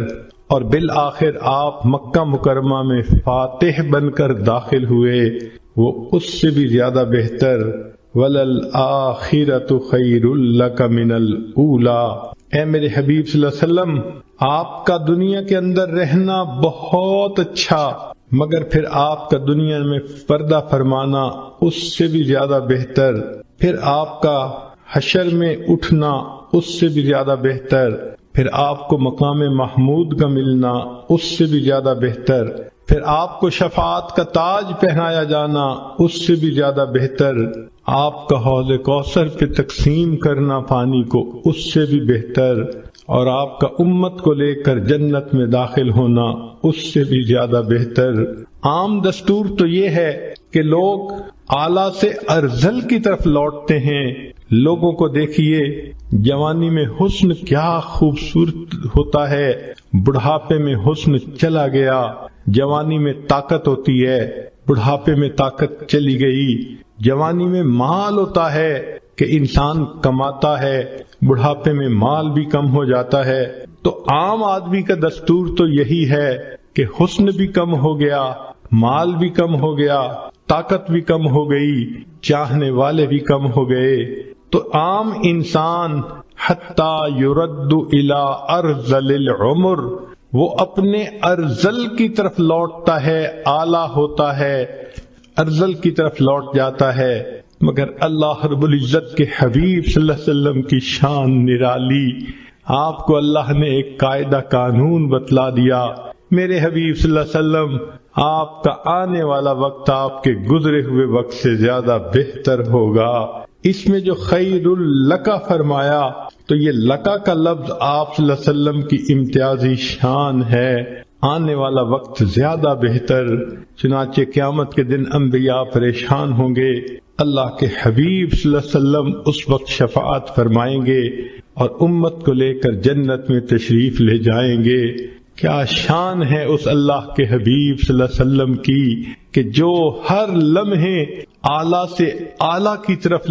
اور بالآخر آپ مکہ مکرمہ میں فاتح بن کر داخل ہوئے، وہ اس سے بھی زیادہ بہتر۔ وَلَلْآخِرَةُ خَيْرٌ لَكَ مِنَ الْأُولَىٰ، اے میرے حبیب صلی اللہ علیہ وسلم، آپ کا دنیا کے اندر رہنا بہت اچھا، مگر پھر آپ کا دنیا میں پردہ فرمانا اس سے بھی زیادہ بہتر، پھر آپ کا حشر میں اٹھنا اس سے بھی زیادہ بہتر، پھر آپ کو مقام محمود کا ملنا اس سے بھی زیادہ بہتر، پھر آپ کو شفاعت کا تاج پہنایا جانا اس سے بھی زیادہ بہتر، آپ کا حوض کوثر پہ تقسیم کرنا پانی کو اس سے بھی بہتر، اور آپ کا امت کو لے کر جنت میں داخل ہونا اس سے بھی زیادہ بہتر۔ عام دستور تو یہ ہے کہ لوگ اعلیٰ سے ارذل کی طرف لوٹتے ہیں۔ لوگوں کو دیکھیے، جوانی میں حسن کیا خوبصورت ہوتا ہے، بڑھاپے میں حسن چلا گیا، جوانی میں طاقت ہوتی ہے، بڑھاپے میں طاقت چلی گئی، جوانی میں مال ہوتا ہے کہ انسان کماتا ہے، بڑھاپے میں مال بھی کم ہو جاتا ہے۔ تو عام آدمی کا دستور تو یہی ہے کہ حسن بھی کم ہو گیا، مال بھی کم ہو گیا، طاقت بھی کم ہو گئی، چاہنے والے بھی کم ہو گئے، تو عام انسان حتی یرد الی ارذل العمر، وہ اپنے ارذل کی طرف لوٹتا ہے، اعلیٰ ہوتا ہے، ارذل کی طرف لوٹ جاتا ہے۔ مگر اللہ رب العزت کے حبیب صلی اللہ علیہ وسلم کی شان نرالی، آپ کو اللہ نے ایک قاعدہ قانون بتلا دیا، میرے حبیب صلی اللہ علیہ وسلم، آپ کا آنے والا وقت آپ کے گزرے ہوئے وقت سے زیادہ بہتر ہوگا۔ اس میں جو خیر لکا فرمایا، تو یہ لکا کا لفظ آپ صلی اللہ علیہ وسلم کی امتیازی شان ہے، آنے والا وقت زیادہ بہتر۔ چنانچہ قیامت کے دن انبیاء پریشان ہوں گے، اللہ کے حبیب صلی اللہ علیہ وسلم اس وقت شفاعت فرمائیں گے اور امت کو لے کر جنت میں تشریف لے جائیں گے۔ کیا شان ہے اس اللہ کے حبیب صلی اللہ علیہ وسلم کی کہ جو ہر لمحے اعلیٰ سے اعلیٰ کی طرف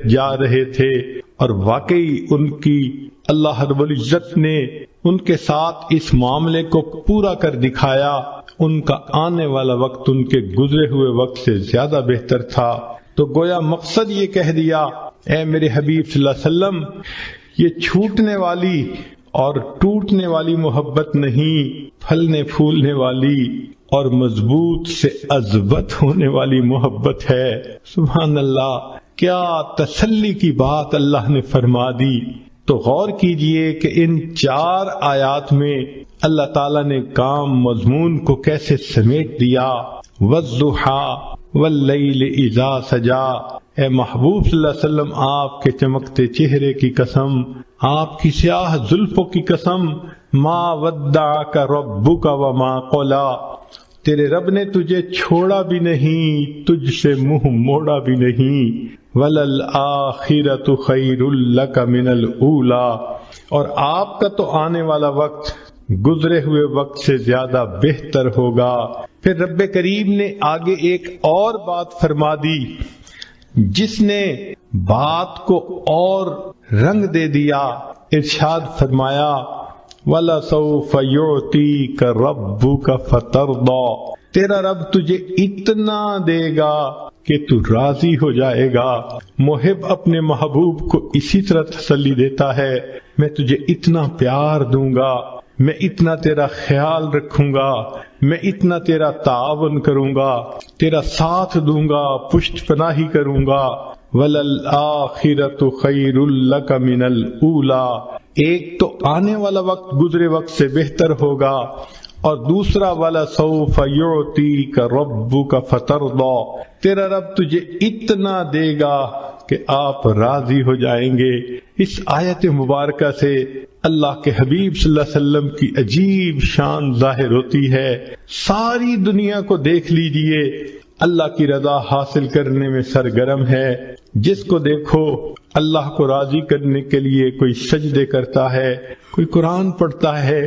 جا رہے تھے، اور واقعی ان کی اللہ رب العزت نے ان کے ساتھ اس معاملے کو پورا کر دکھایا، ان کا آنے والا وقت ان کے گزرے ہوئے وقت سے زیادہ بہتر تھا۔ تو گویا مقصد یہ کہہ دیا، اے میرے حبیب صلی اللہ علیہ وسلم، یہ چھوٹنے والی اور ٹوٹنے والی محبت نہیں، پھلنے پھولنے والی اور مضبوط سے اضبط ہونے والی محبت ہے۔ سبحان اللہ، کیا تسلی کی بات اللہ نے فرما دی۔ تو غور کیجئے کہ ان 4 آیات میں اللہ تعالیٰ نے کام مضمون کو کیسے سمیٹ دیا۔ وَالضُّحَىٰ وَاللَّيْلِ إِذَا سَجَىٰ، اے محبوب صلی اللہ علیہ وسلم، آپ کے چمکتے چہرے کی قسم، آپ کی سیاہ زلفوں کی قسم، مَا وَدَّعَكَ رَبُّكَ وَمَا قَلَىٰ، تیرے رب نے تجھے چھوڑا بھی نہیں، تجھ سے منہ موڑا بھی نہیں۔ وَلَلْآخِرَةُ خَيْرٌ لَكَ مِنَ الْأُولَىٰ، اور آپ کا تو آنے والا وقت گزرے ہوئے وقت سے زیادہ بہتر ہوگا۔ پھر رب کریم نے آگے ایک اور بات فرما دی جس نے بات کو اور رنگ دے دیا۔ ارشاد فرمایا، وَلَسَوْفَ يُعْطِيكَ رَبُّكَ فَتَرْضَىٰ، تیرا رب تجھے اتنا دے گا کہ تو راضی ہو جائے گا۔ محب اپنے محبوب کو اسی طرح تسلی دیتا ہے، میں تجھے اتنا پیار دوں گا، میں اتنا تیرا خیال رکھوں گا، میں اتنا تیرا تعاون کروں گا، تیرا ساتھ دوں گا، پشت پناہی کروں گا۔ وَلَلْآخِرَةُ خَيْرٌ لَكَ مِنَ الْأُولَىٰ، ایک تو آنے والا وقت گزرے وقت سے بہتر ہوگا، اور دوسرا وَلَسَوْفَ يُعْطِيكَ رَبُّكَ فَتَرْضَىٰ، تیرا رب تجھے اتنا دے گا کہ آپ راضی ہو جائیں گے۔ اس آیت مبارکہ سے اللہ کے حبیب صلی اللہ علیہ وسلم کی عجیب شان ظاہر ہوتی ہے۔ ساری دنیا کو دیکھ لیجئے، اللہ کی رضا حاصل کرنے میں سرگرم ہے۔ جس کو دیکھو اللہ کو راضی کرنے کے لیے کوئی سجدے کرتا ہے، کوئی قرآن پڑھتا ہے،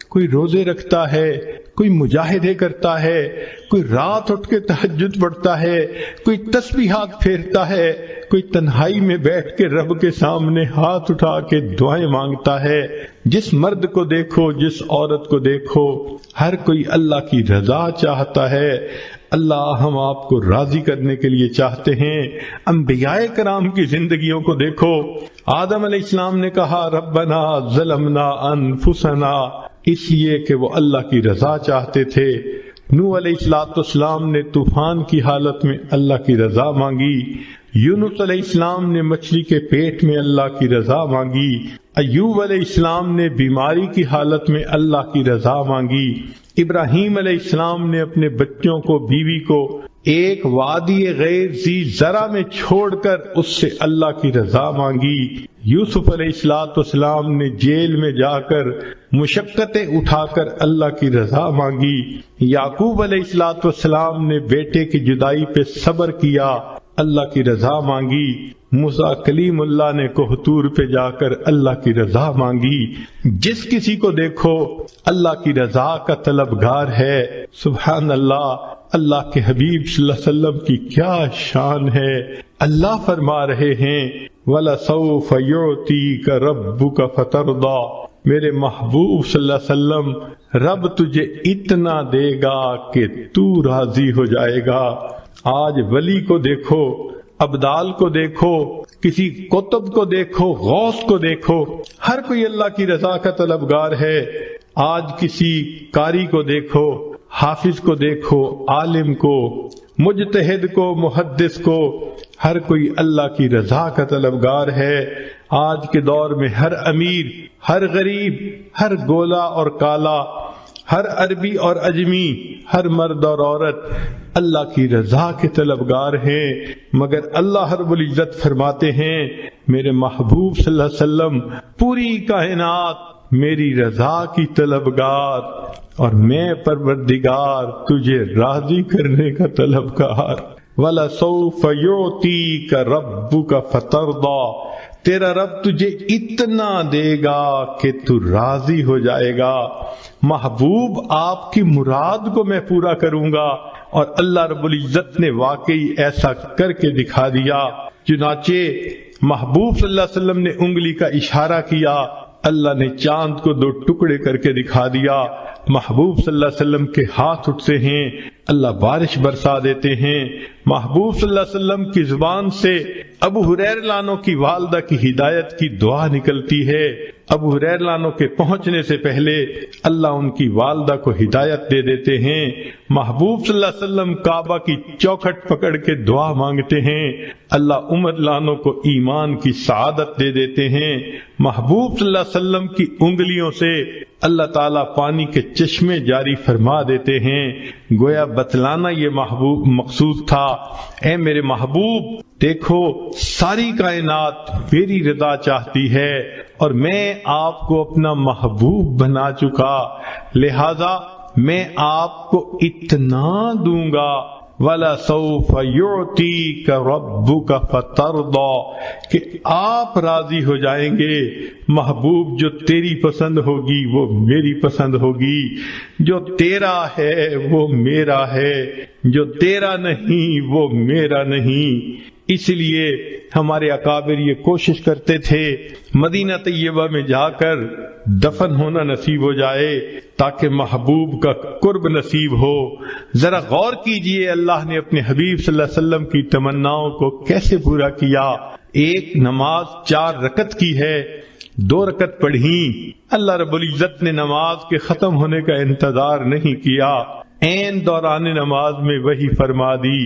کوئی روزے رکھتا ہے، کوئی مجاہدے کرتا ہے، کوئی رات اٹھ کے تہجد پڑھتا ہے، کوئی تسبیحات پھیرتا ہے، کوئی تنہائی میں بیٹھ کے رب کے سامنے ہاتھ اٹھا کے دعائیں مانگتا ہے۔ جس مرد کو دیکھو، جس عورت کو دیکھو، ہر کوئی اللہ کی رضا چاہتا ہے۔ اللہ ہم آپ کو راضی کرنے کے لیے چاہتے ہیں۔ انبیاء کرام کی زندگیوں کو دیکھو، آدم علیہ السلام نے کہا ربنا ظلمنا انفسنا، اس لیے کہ وہ اللہ کی رضا چاہتے تھے۔ نوح علیہ السلام نے طوفان کی حالت میں اللہ کی رضا مانگی۔ یونس علیہ السلام نے مچھلی کے پیٹ میں اللہ کی رضا مانگی۔ ایوب علیہ السلام نے بیماری کی حالت میں اللہ کی رضا مانگی۔ ابراہیم علیہ السلام نے اپنے بچوں کو، بیوی کو ایک وادی غیر ذی زرع میں چھوڑ کر اس سے اللہ کی رضا مانگی۔ یوسف علیہ السلام نے جیل میں جا کر مشقتیں اٹھا کر اللہ کی رضا مانگی۔ یعقوب علیہ السلام نے بیٹے کی جدائی پہ صبر کیا، اللہ کی رضا مانگی۔ موسیٰ کلیم اللہ نے کوہتور پہ جا کر اللہ کی رضا مانگی۔ جس کسی کو دیکھو اللہ کی رضا کا طلبگار ہے۔ سبحان اللہ، اللہ کے حبیب صلی اللہ علیہ وسلم کی کیا شان ہے۔ اللہ فرما رہے ہیں وَلَسَوْفَ يُعْطِيكَ رَبُّكَ فَتَرْضَىٰ، میرے محبوب صلی اللہ علیہ وسلم، رب تجھے اتنا دے گا کہ تو راضی ہو جائے گا۔ آج ولی کو دیکھو، ابدال کو دیکھو، کسی قطب کو دیکھو، غوث کو دیکھو، ہر کوئی اللہ کی رضا کا طلبگار ہے۔ آج کسی قاری کو دیکھو، حافظ کو دیکھو، عالم کو، مجتہد کو، محدث کو، ہر کوئی اللہ کی رضا کا طلبگار ہے۔ آج کے دور میں ہر امیر، ہر غریب، ہر گولا اور کالا، ہر عربی اور عجمی، ہر مرد اور عورت اللہ کی رضا کے طلبگار ہیں۔ مگر اللہ رب العزت فرماتے ہیں میرے محبوب صلی اللہ علیہ وسلم، پوری کائنات میری رضا کی طلبگار، اور میں پروردگار تجھے راضی کرنے کا طلبگار۔ وَلَسَوْفَ يُعْطِيكَ رَبُّكَ فَتَرْضَىٰ، تیرا رب تجھے اتنا دے گا کہ تو راضی ہو جائے گا۔ محبوب آپ کی مراد کو میں پورا کروں گا، اور اللہ رب العزت نے واقعی ایسا کر کے دکھا دیا۔ چنانچہ محبوب صلی اللہ علیہ وسلم نے انگلی کا اشارہ کیا، اللہ نے چاند کو دو ٹکڑے کر کے دکھا دیا۔ محبوب صلی اللہ علیہ وسلم کے ہاتھ اٹھتے ہیں، اللہ بارش برسا دیتے ہیں۔ محبوب صلی اللہ علیہ وسلم کی زبان سے ابو ہریرہ لانو کی والدہ کی ہدایت کی دعا نکلتی ہے۔ ابو ہریرہ لانو کے پہنچنے سے پہلے اللہ ان کی والدہ کو ہدایت دے دیتے ہیں۔ محبوب صلی اللہ علیہ وسلم کعبہ کی چوکھٹ پکڑ کے دعا مانگتے ہیں، اللہ عمر لانو کو ایمان کی سعادت دے دیتے ہیں۔ محبوب صلی اللہ علیہ وسلم کی انگلیوں سے اللہ تعالیٰ پانی کے چشمے جاری فرما دیتے ہیں۔ گویا بتلانا یہ محبوب مقصود تھا، اے میرے محبوب دیکھو ساری کائنات میری رضا چاہتی ہے، اور میں آپ کو اپنا محبوب بنا چکا، لہذا میں آپ کو اتنا دوں گا۔ وَلَسَوْفَ يُعْطِيكَ رَبُّكَ فَتَرْضَىٰ، کہ آپ راضی ہو جائیں گے۔ محبوب جو تیری پسند ہوگی وہ میری پسند ہوگی، جو تیرا ہے وہ میرا ہے، جو تیرا نہیں وہ میرا نہیں۔ اس لیے ہمارے اکابر یہ کوشش کرتے تھے مدینہ طیبہ میں جا کر دفن ہونا نصیب ہو جائے تاکہ محبوب کا قرب نصیب ہو۔ ذرا غور کیجئے اللہ نے اپنے حبیب صلی اللہ علیہ وسلم کی تمناؤں کو کیسے پورا کیا۔ ایک نماز 4 رکعت کی ہے، 2 رکعت پڑھی، اللہ رب العزت نے نماز کے ختم ہونے کا انتظار نہیں کیا، عین دوران نماز میں وحی فرما دی،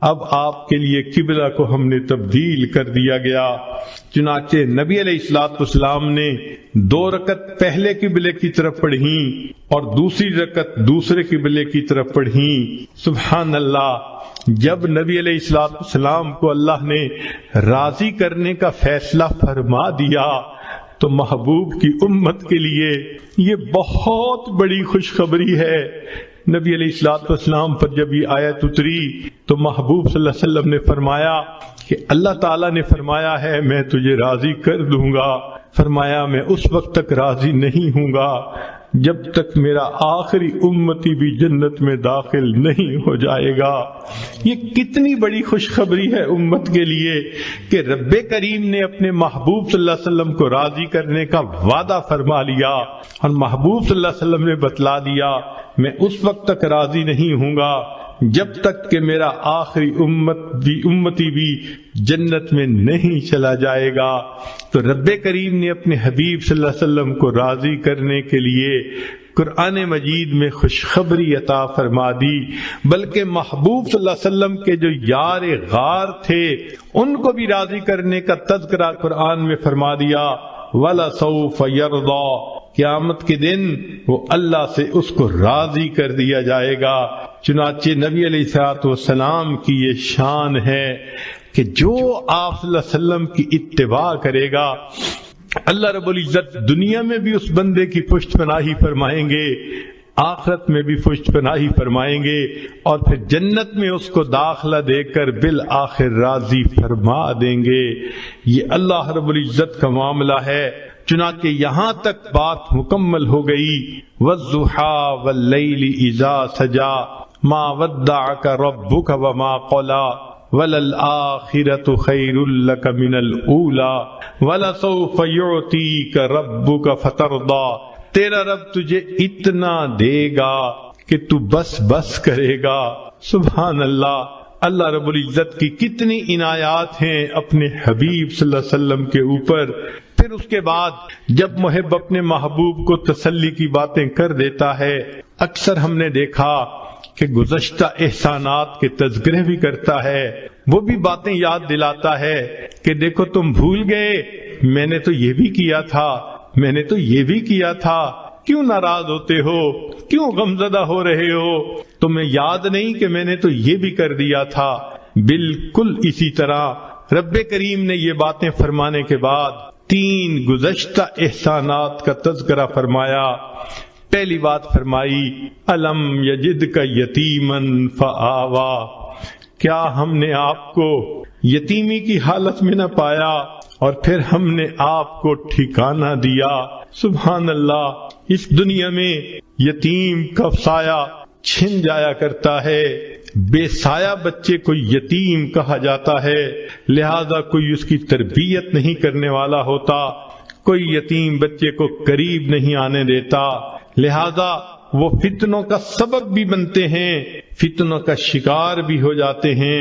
اب آپ کے لیے قبلہ کو ہم نے تبدیل کر دیا گیا۔ چنانچہ نبی علیہ الصلوۃ والسلام نے 2 رکعت پہلے قبلے کی طرف پڑھیں اور دوسری رکعت دوسرے قبلے کی طرف پڑھیں۔ سبحان اللہ، جب نبی علیہ الصلوۃ والسلام کو اللہ نے راضی کرنے کا فیصلہ فرما دیا تو محبوب کی امت کے لیے یہ بہت بڑی خوشخبری ہے۔ نبی علیہ الصلوۃ والسلام پر جب یہ آیت اتری تو محبوب صلی اللہ علیہ وسلم نے فرمایا کہ اللہ تعالیٰ نے فرمایا ہے میں تجھے راضی کر دوں گا۔ فرمایا میں اس وقت تک راضی نہیں ہوں گا جب تک میرا آخری امتی بھی جنت میں داخل نہیں ہو جائے گا۔ یہ کتنی بڑی خوشخبری ہے امت کے لیے کہ رب کریم نے اپنے محبوب صلی اللہ علیہ وسلم کو راضی کرنے کا وعدہ فرما لیا اور محبوب صلی اللہ علیہ وسلم نے بتلا دیا میں اس وقت تک راضی نہیں ہوں گا جب تک کہ میرا آخری امتی بھی جنت میں نہیں چلا جائے گا۔ تو رب کریم نے اپنے حبیب صلی اللہ علیہ وسلم کو راضی کرنے کے لیے قرآن مجید میں خوشخبری عطا فرما دی، بلکہ محبوب صلی اللہ علیہ وسلم کے جو یار غار تھے ان کو بھی راضی کرنے کا تذکرہ قرآن میں فرما دیا۔ وَلَسَوْفَ يَرْضَى، قیامت کے دن وہ اللہ سے اس کو راضی کر دیا جائے گا۔ چنانچہ نبی علیہ الصلوۃ والسلام کی یہ شان ہے کہ جو آپ صلی اللہ علیہ وسلم کی اتباع کرے گا اللہ رب العزت دنیا میں بھی اس بندے کی پشت پناہی فرمائیں گے، آخرت میں بھی پشت پناہی فرمائیں گے، اور پھر جنت میں اس کو داخلہ دے کر بالآخر راضی فرما دیں گے۔ یہ اللہ رب العزت کا معاملہ ہے۔ چنانچہ یہاں تک بات مکمل ہو گئی۔ وَالضُّحَىٰ وَاللَّيْلِ إِذَا سَجَىٰ مَا وَدَّعَكَ رَبُّكَ وَمَا قَلَىٰ وَلَلْآخِرَةُ خَيْرٌ لَكَ مِنَ الْأُولَىٰ وَلَسَوْفَ يُعْطِيكَ رَبُّكَ فَتَرْضَىٰ، تیرا رب تجھے اتنا دے گا کہ تو بس کرے گا۔ سبحان اللہ، اللہ رب العزت کی کتنی عنایات ہیں اپنے حبیب صلی اللہ علیہ وسلم کے اوپر۔ پھر اس کے بعد جب محب اپنے محبوب کو تسلی کی باتیں کر دیتا ہے، اکثر ہم نے دیکھا کہ گزشتہ احسانات کے تذکرے بھی کرتا ہے، وہ بھی باتیں یاد دلاتا ہے کہ دیکھو تم بھول گئے، میں نے تو یہ بھی کیا تھا، میں نے تو یہ بھی کیا تھا، کیوں ناراض ہوتے ہو، کیوں غمزدہ ہو رہے ہو، تمہیں یاد نہیں کہ میں نے تو یہ بھی کر دیا تھا۔ بالکل اسی طرح رب کریم نے یہ باتیں فرمانے کے بعد 3 گزشتہ احسانات کا تذکرہ فرمایا۔ پہلی بات فرمائی الم یجدک یتیما فآوا، کیا ہم نے آپ کو یتیمی کی حالت میں نہ پایا اور پھر ہم نے آپ کو ٹھکانہ دیا۔ سبحان اللہ، اس دنیا میں یتیم کا سایہ چھن جایا کرتا ہے، بے سایہ بچے کو یتیم کہا جاتا ہے، لہذا کوئی اس کی تربیت نہیں کرنے والا ہوتا، کوئی یتیم بچے کو قریب نہیں آنے دیتا، لہذا وہ فتنوں کا سبب بھی بنتے ہیں، فتنوں کا شکار بھی ہو جاتے ہیں۔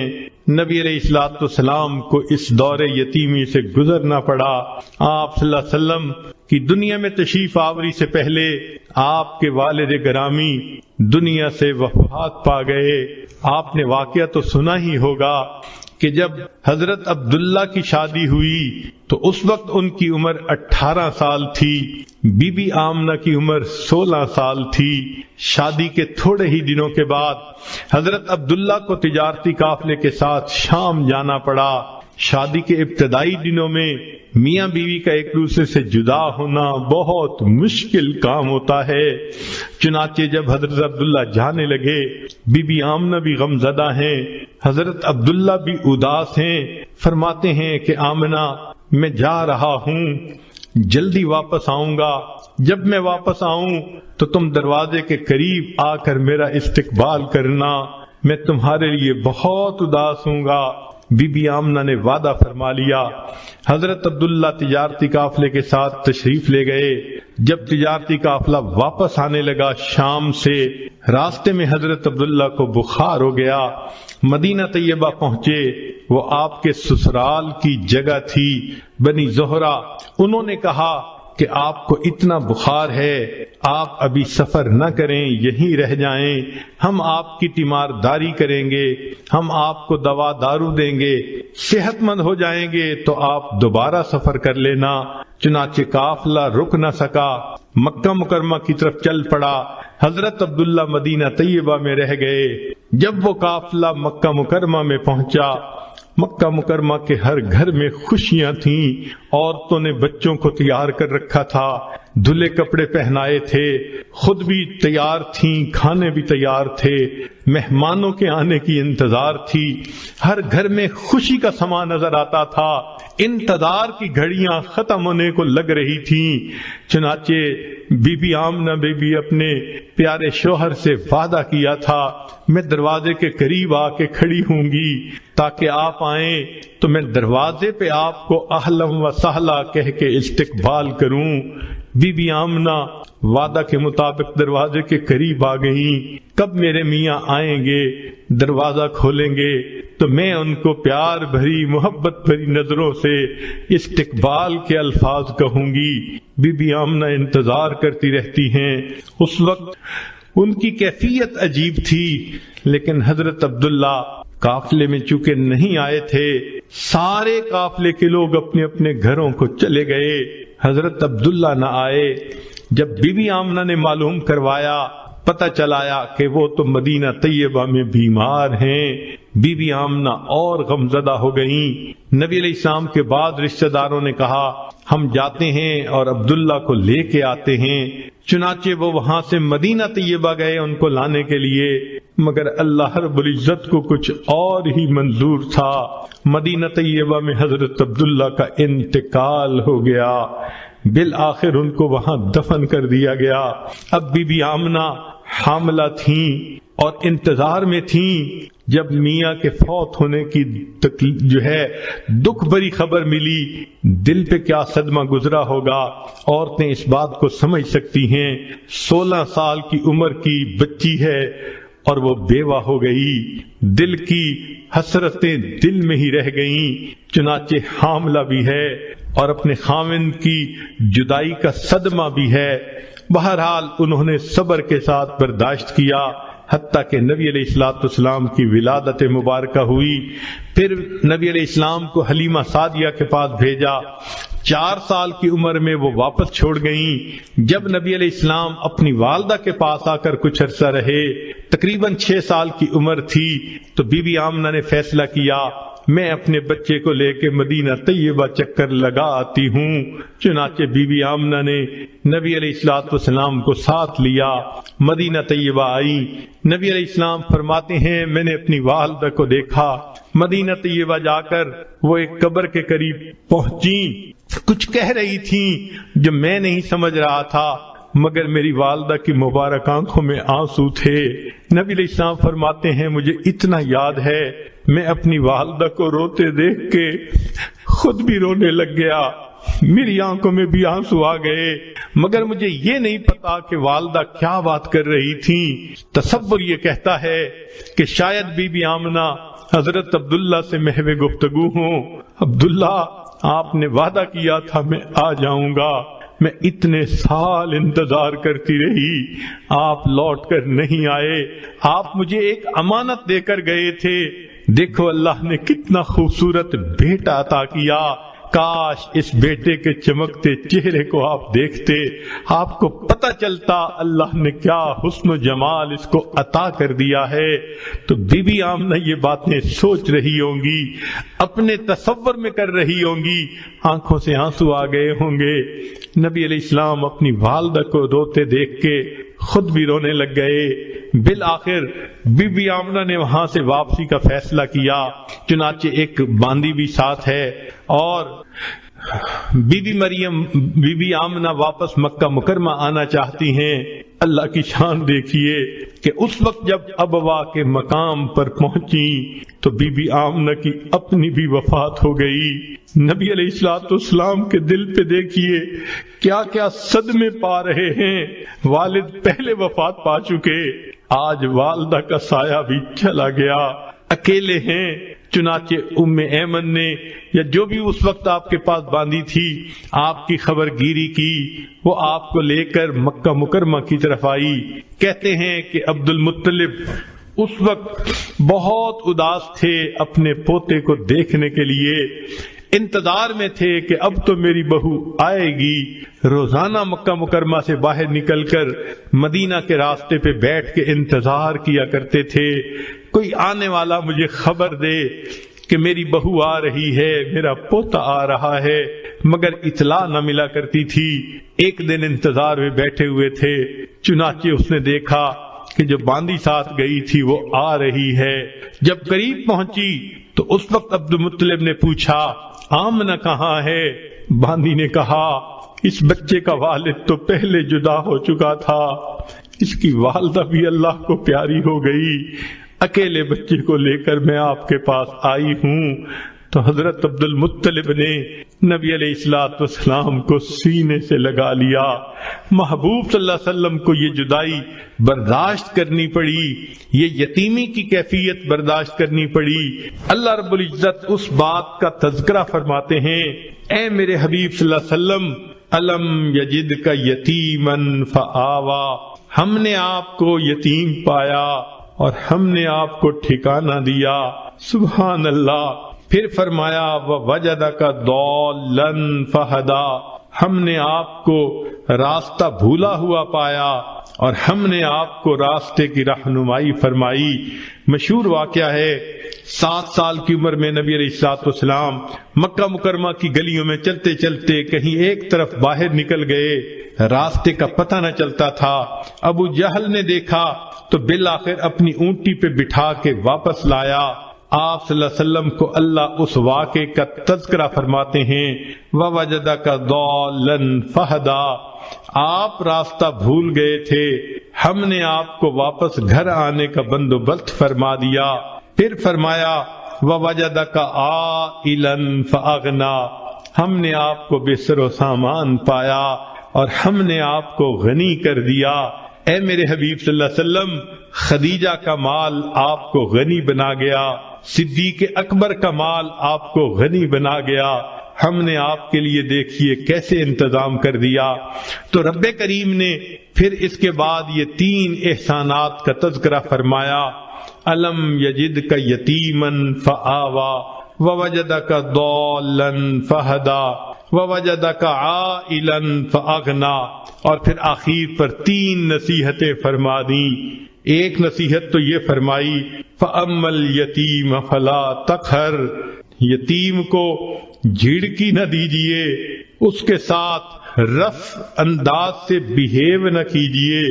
نبی علیہ الصلوۃ والسلام کو اس دور یتیمی سے گزرنا پڑا۔ آپ صلی اللہ علیہ وسلم کی دنیا میں تشریف آوری سے پہلے آپ کے والد گرامی دنیا سے وفات پا گئے۔ آپ نے واقعہ تو سنا ہی ہوگا کہ جب حضرت عبداللہ کی شادی ہوئی تو اس وقت ان کی عمر 18 سال تھی، بی بی آمنہ کی عمر 16 سال تھی۔ شادی کے تھوڑے ہی دنوں کے بعد حضرت عبداللہ کو تجارتی قافلے کے ساتھ شام جانا پڑا۔ شادی کے ابتدائی دنوں میں میاں بیوی کا ایک دوسرے سے جدا ہونا بہت مشکل کام ہوتا ہے۔ چنانچہ جب حضرت عبداللہ جانے لگے، بی بی آمنہ بھی غمزدہ ہیں، حضرت عبداللہ بھی اداس ہیں، فرماتے ہیں کہ آمنہ میں جا رہا ہوں، جلدی واپس آؤں گا، جب میں واپس آؤں تو تم دروازے کے قریب آ کر میرا استقبال کرنا، میں تمہارے لیے بہت اداس ہوں گا۔ بی بی آمنہ نے وعدہ فرما لیا۔ حضرت عبداللہ تجارتی قافلے کے ساتھ تشریف لے گئے۔ جب تجارتی قافلہ واپس آنے لگا شام سے، راستے میں حضرت عبداللہ کو بخار ہو گیا۔ مدینہ طیبہ پہنچے، وہ آپ کے سسرال کی جگہ تھی بنی زہرہ۔ انہوں نے کہا کہ آپ کو اتنا بخار ہے، آپ ابھی سفر نہ کریں، یہیں رہ جائیں، ہم آپ کی تیمارداری کریں گے، ہم آپ کو دوا دارو دیں گے، صحت مند ہو جائیں گے تو آپ دوبارہ سفر کر لینا۔ چنانچہ قافلہ رک نہ سکا، مکہ مکرمہ کی طرف چل پڑا۔ حضرت عبداللہ مدینہ طیبہ میں رہ گئے۔ جب وہ قافلہ مکہ مکرمہ میں پہنچا، مکہ مکرمہ کے ہر گھر میں خوشیاں تھیں، عورتوں نے بچوں کو تیار کر رکھا تھا، دھلے کپڑے پہنائے تھے، خود بھی تیار تھیں، کھانے بھی تیار تھے، مہمانوں کے آنے کی انتظار تھی، ہر گھر میں خوشی کا سما نظر آتا تھا، انتظار کی گھڑیاں ختم ہونے کو لگ رہی تھیں۔ چنانچہ بی بی آمنہ بی بی اپنے پیارے شوہر سے وعدہ کیا تھا، میں دروازے کے قریب آ کے کھڑی ہوں گی تاکہ آپ آئیں تو میں دروازے پہ آپ کو اہلم و سہلا کہہ کے استقبال کروں۔ بی بی آمنہ وعدہ کے مطابق دروازے کے قریب آ گئیں۔ کب میرے میاں آئیں گے، دروازہ کھولیں گے تو میں ان کو پیار بھری محبت بھری نظروں سے استقبال کے الفاظ کہوں گی۔ بی بی آمنہ انتظار کرتی رہتی ہیں۔ اس وقت ان کی کیفیت عجیب تھی، لیکن حضرت عبداللہ قافلے میں چونکہ نہیں آئے تھے، سارے قافلے کے لوگ اپنے اپنے گھروں کو چلے گئے، حضرت عبداللہ نہ آئے۔ جب بی بی آمنہ نے معلوم کروایا، پتہ چلایا کہ وہ تو مدینہ طیبہ میں بیمار ہیں، بی بی آمنہ اور غمزدہ ہو گئیں۔ نبی علیہ السلام کے بعد رشتہ داروں نے کہا ہم جاتے ہیں اور عبداللہ کو لے کے آتے ہیں۔ چنانچہ وہ وہاں سے مدینہ طیبہ گئے ان کو لانے کے لیے، مگر اللہ رب العزت کو کچھ اور ہی منظور تھا۔ مدینہ طیبہ میں حضرت عبداللہ کا انتقال ہو گیا، بالآخر ان کو وہاں دفن کر دیا گیا۔ اب بی بی آمنہ حاملہ تھیں اور انتظار میں تھیں۔ جب میاں کے فوت ہونے کی دکھ بری خبر ملی، دل پہ کیا صدمہ گزرا ہوگا، عورتیں اس بات کو سمجھ سکتی ہیں۔ 16 سال کی عمر کی بچی ہے اور وہ بیوہ ہو گئی، دل کی حسرتیں دل میں ہی رہ گئیں، چنانچہ حاملہ بھی ہے اور اپنے خاوند کی جدائی کا صدمہ بھی ہے۔ بہرحال انہوں نے صبر کے ساتھ برداشت کیا، حتیٰ کہ نبی علیہ السلام کی ولادت مبارکہ ہوئی۔ پھر نبی علیہ السلام کو حلیمہ سعدیہ کے پاس بھیجا۔ 4 سال کی عمر میں وہ واپس چھوڑ گئیں۔ جب نبی علیہ السلام اپنی والدہ کے پاس آ کر کچھ عرصہ رہے، تقریباً 6 سال کی عمر تھی، تو بی بی آمنہ نے فیصلہ کیا میں اپنے بچے کو لے کے مدینہ طیبہ چکر لگا آتی ہوں۔ چنانچہ بی بی آمنہ نے نبی علیہ السلام کو ساتھ لیا، مدینہ طیبہ آئی۔ نبی علیہ السلام فرماتے ہیں میں نے اپنی والدہ کو دیکھا، مدینہ طیبہ جا کر وہ ایک قبر کے قریب پہنچی، کچھ کہہ رہی تھیں جو میں نہیں سمجھ رہا تھا، مگر میری والدہ کی مبارک آنکھوں میں آنسو تھے۔ نبی علیہ السلام فرماتے ہیں مجھے اتنا یاد ہے میں اپنی والدہ کو روتے دیکھ کے خود بھی رونے لگ گیا، میری آنکھوں میں بھی آنسو آ گئے، مگر مجھے یہ نہیں پتا کہ والدہ کیا بات کر رہی تھیں۔ تصور یہ کہتا ہے کہ شاید بی بی آمنہ حضرت عبداللہ سے محو گفتگو ہوں، عبداللہ آپ نے وعدہ کیا تھا میں آ جاؤں گا، میں اتنے سال انتظار کرتی رہی، آپ لوٹ کر نہیں آئے، آپ مجھے ایک امانت دے کر گئے تھے، دیکھو اللہ نے کتنا خوبصورت بیٹا عطا کیا، کاش اس بیٹے کے چمکتے چہرے کو آپ دیکھتے، آپ کو پتہ چلتا اللہ نے کیا حسن و جمال اس کو عطا کر دیا ہے۔ تو بی بی آمنہ یہ باتیں سوچ رہی ہوں گی، اپنے تصور میں کر رہی ہوں گی، آنکھوں سے آنسو آ گئے ہوں گے۔ نبی علیہ السلام اپنی والدہ کو روتے دیکھ کے خود بھی رونے لگ گئے۔ بالآخر بی بی آمنہ نے وہاں سے واپسی کا فیصلہ کیا، چنانچہ ایک باندی بھی ساتھ ہے، اور بی بی آمنہ واپس مکہ مکرمہ آنا چاہتی ہیں۔ اللہ کی شان دیکھیے کہ اس وقت جب ابوا کے مقام پر پہنچی تو بی بی آمنہ کی اپنی بھی وفات ہو گئی۔ نبی علیہ السلام کے دل پہ دیکھیے کیا کیا صدمے پا رہے ہیں، والد پہلے وفات پا چکے، آج والدہ کا سایہ بھی چلا گیا، اکیلے ہیں، چنانچہ ام ایمن نے یا جو بھی اس وقت آپ کے پاس باندھی تھی آپ کی خبر گیری کی، وہ آپ کو لے کر مکہ مکرمہ کی طرف آئی۔ کہتے ہیں کہ عبد المطلب اس وقت بہت اداس تھے اپنے پوتے کو دیکھنے کے لیے، انتظار میں تھے کہ اب تو میری بہو آئے گی۔ روزانہ مکہ مکرمہ سے باہر نکل کر مدینہ کے راستے پہ بیٹھ کے انتظار کیا کرتے تھے، کوئی آنے والا مجھے خبر دے کہ میری بہو آ رہی ہے، میرا پوتا آ رہا ہے، مگر اطلاع نہ ملا کرتی تھی۔ ایک دن انتظار میں بیٹھے ہوئے تھے، چنانچہ اس نے دیکھا کہ جو باندی ساتھ گئی تھی وہ آ رہی ہے۔ جب قریب پہنچی تو اس وقت عبد المطلب نے پوچھا آمنہ کہاں ہے؟ باندی نے کہا اس بچے کا والد تو پہلے جدا ہو چکا تھا، اس کی والدہ بھی اللہ کو پیاری ہو گئی، اکیلے بچے کو لے کر میں آپ کے پاس آئی ہوں۔ تو حضرت عبد المطلب نے نبی علیہ الصلوۃ والسلام کو سینے سے لگا لیا۔ محبوب صلی اللہ علیہ وسلم کو یہ جدائی برداشت کرنی پڑی، یہ یتیمی کی کیفیت برداشت کرنی پڑی۔ اللہ رب العزت اس بات کا تذکرہ فرماتے ہیں، اے میرے حبیب صلی اللہ علیہ وسلم، الم یجدک یتیما فآوا، ہم نے آپ کو یتیم پایا اور ہم نے آپ کو ٹھکانہ دیا۔ سبحان اللہ۔ پھر فرمایا وَوَجَدَكَ ضَالًّا فَهَدَىٰ، ہم نے آپ کو راستہ بھولا ہوا پایا اور ہم نے آپ کو راستے کی رہنمائی فرمائی۔ مشہور واقعہ ہے، 7 سال کی عمر میں نبی علیہ الصلوۃ والسلام مکہ مکرمہ کی گلیوں میں چلتے چلتے کہیں ایک طرف باہر نکل گئے، راستے کا پتہ نہ چلتا تھا۔ ابو جہل نے دیکھا تو بالآخر اپنی اونٹی پہ بٹھا کے واپس لایا۔ آپ صلی اللہ علیہ وسلم کو اللہ اس واقعے کا تذکرہ فرماتے ہیں، وَوَجَدَكَ ضَالًّا فَهَدَىٰ، آپ راستہ بھول گئے تھے، ہم نے آپ کو واپس گھر آنے کا بندوبست فرما دیا۔ پھر فرمایا وَوَجَدَكَ عَائِلًا فَأَغْنَىٰ، ہم نے آپ کو بستر و سامان پایا اور ہم نے آپ کو غنی کر دیا۔ اے میرے حبیب صلی اللہ علیہ وسلم، خدیجہ کا مال آپ کو غنی بنا گیا، صدیق اکبر کا مال آپ کو غنی بنا گیا، ہم نے آپ کے لیے دیکھیے کیسے انتظام کر دیا۔ تو رب کریم نے پھر اس کے بعد یہ 3 احسانات کا تذکرہ فرمایا، الم یجدک یتیما فآوا، ووجدک ضالا فہدی، ووجدک عائلا فاغنی، اور پھر آخر پر 3 نصیحتیں فرما دیں۔ ایک نصیحت تو یہ فرمائی فَأَمَّا الْيَتِيمَ فَلَا تَقْهَرْ، یتیم کو جھڑکی نہ دیجئے، اس کے ساتھ رف انداز سے بیہیو نہ کیجئے۔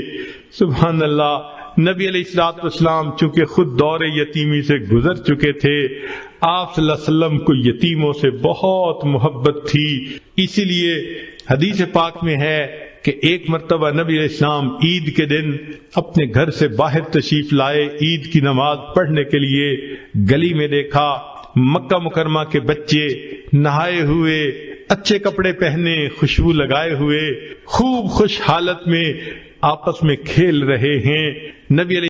سبحان اللہ۔ نبی علیہ الصلوۃ والسلام چونکہ خود دور یتیمی سے گزر چکے تھے، آپ صلی اللہ علیہ وسلم کو یتیموں سے بہت محبت تھی، اسی لیے حدیث پاک میں ہے کہ ایک مرتبہ نبی علیہ السلام عید کے دن اپنے گھر سے باہر تشریف لائے، عید کی نماز پڑھنے کے لیے گلی میں دیکھا مکہ مکرمہ کے بچے نہائے ہوئے، اچھے کپڑے پہنے، خوشبو لگائے ہوئے، خوب خوش حالت میں آپس میں کھیل رہے ہیں۔ نبی علیہ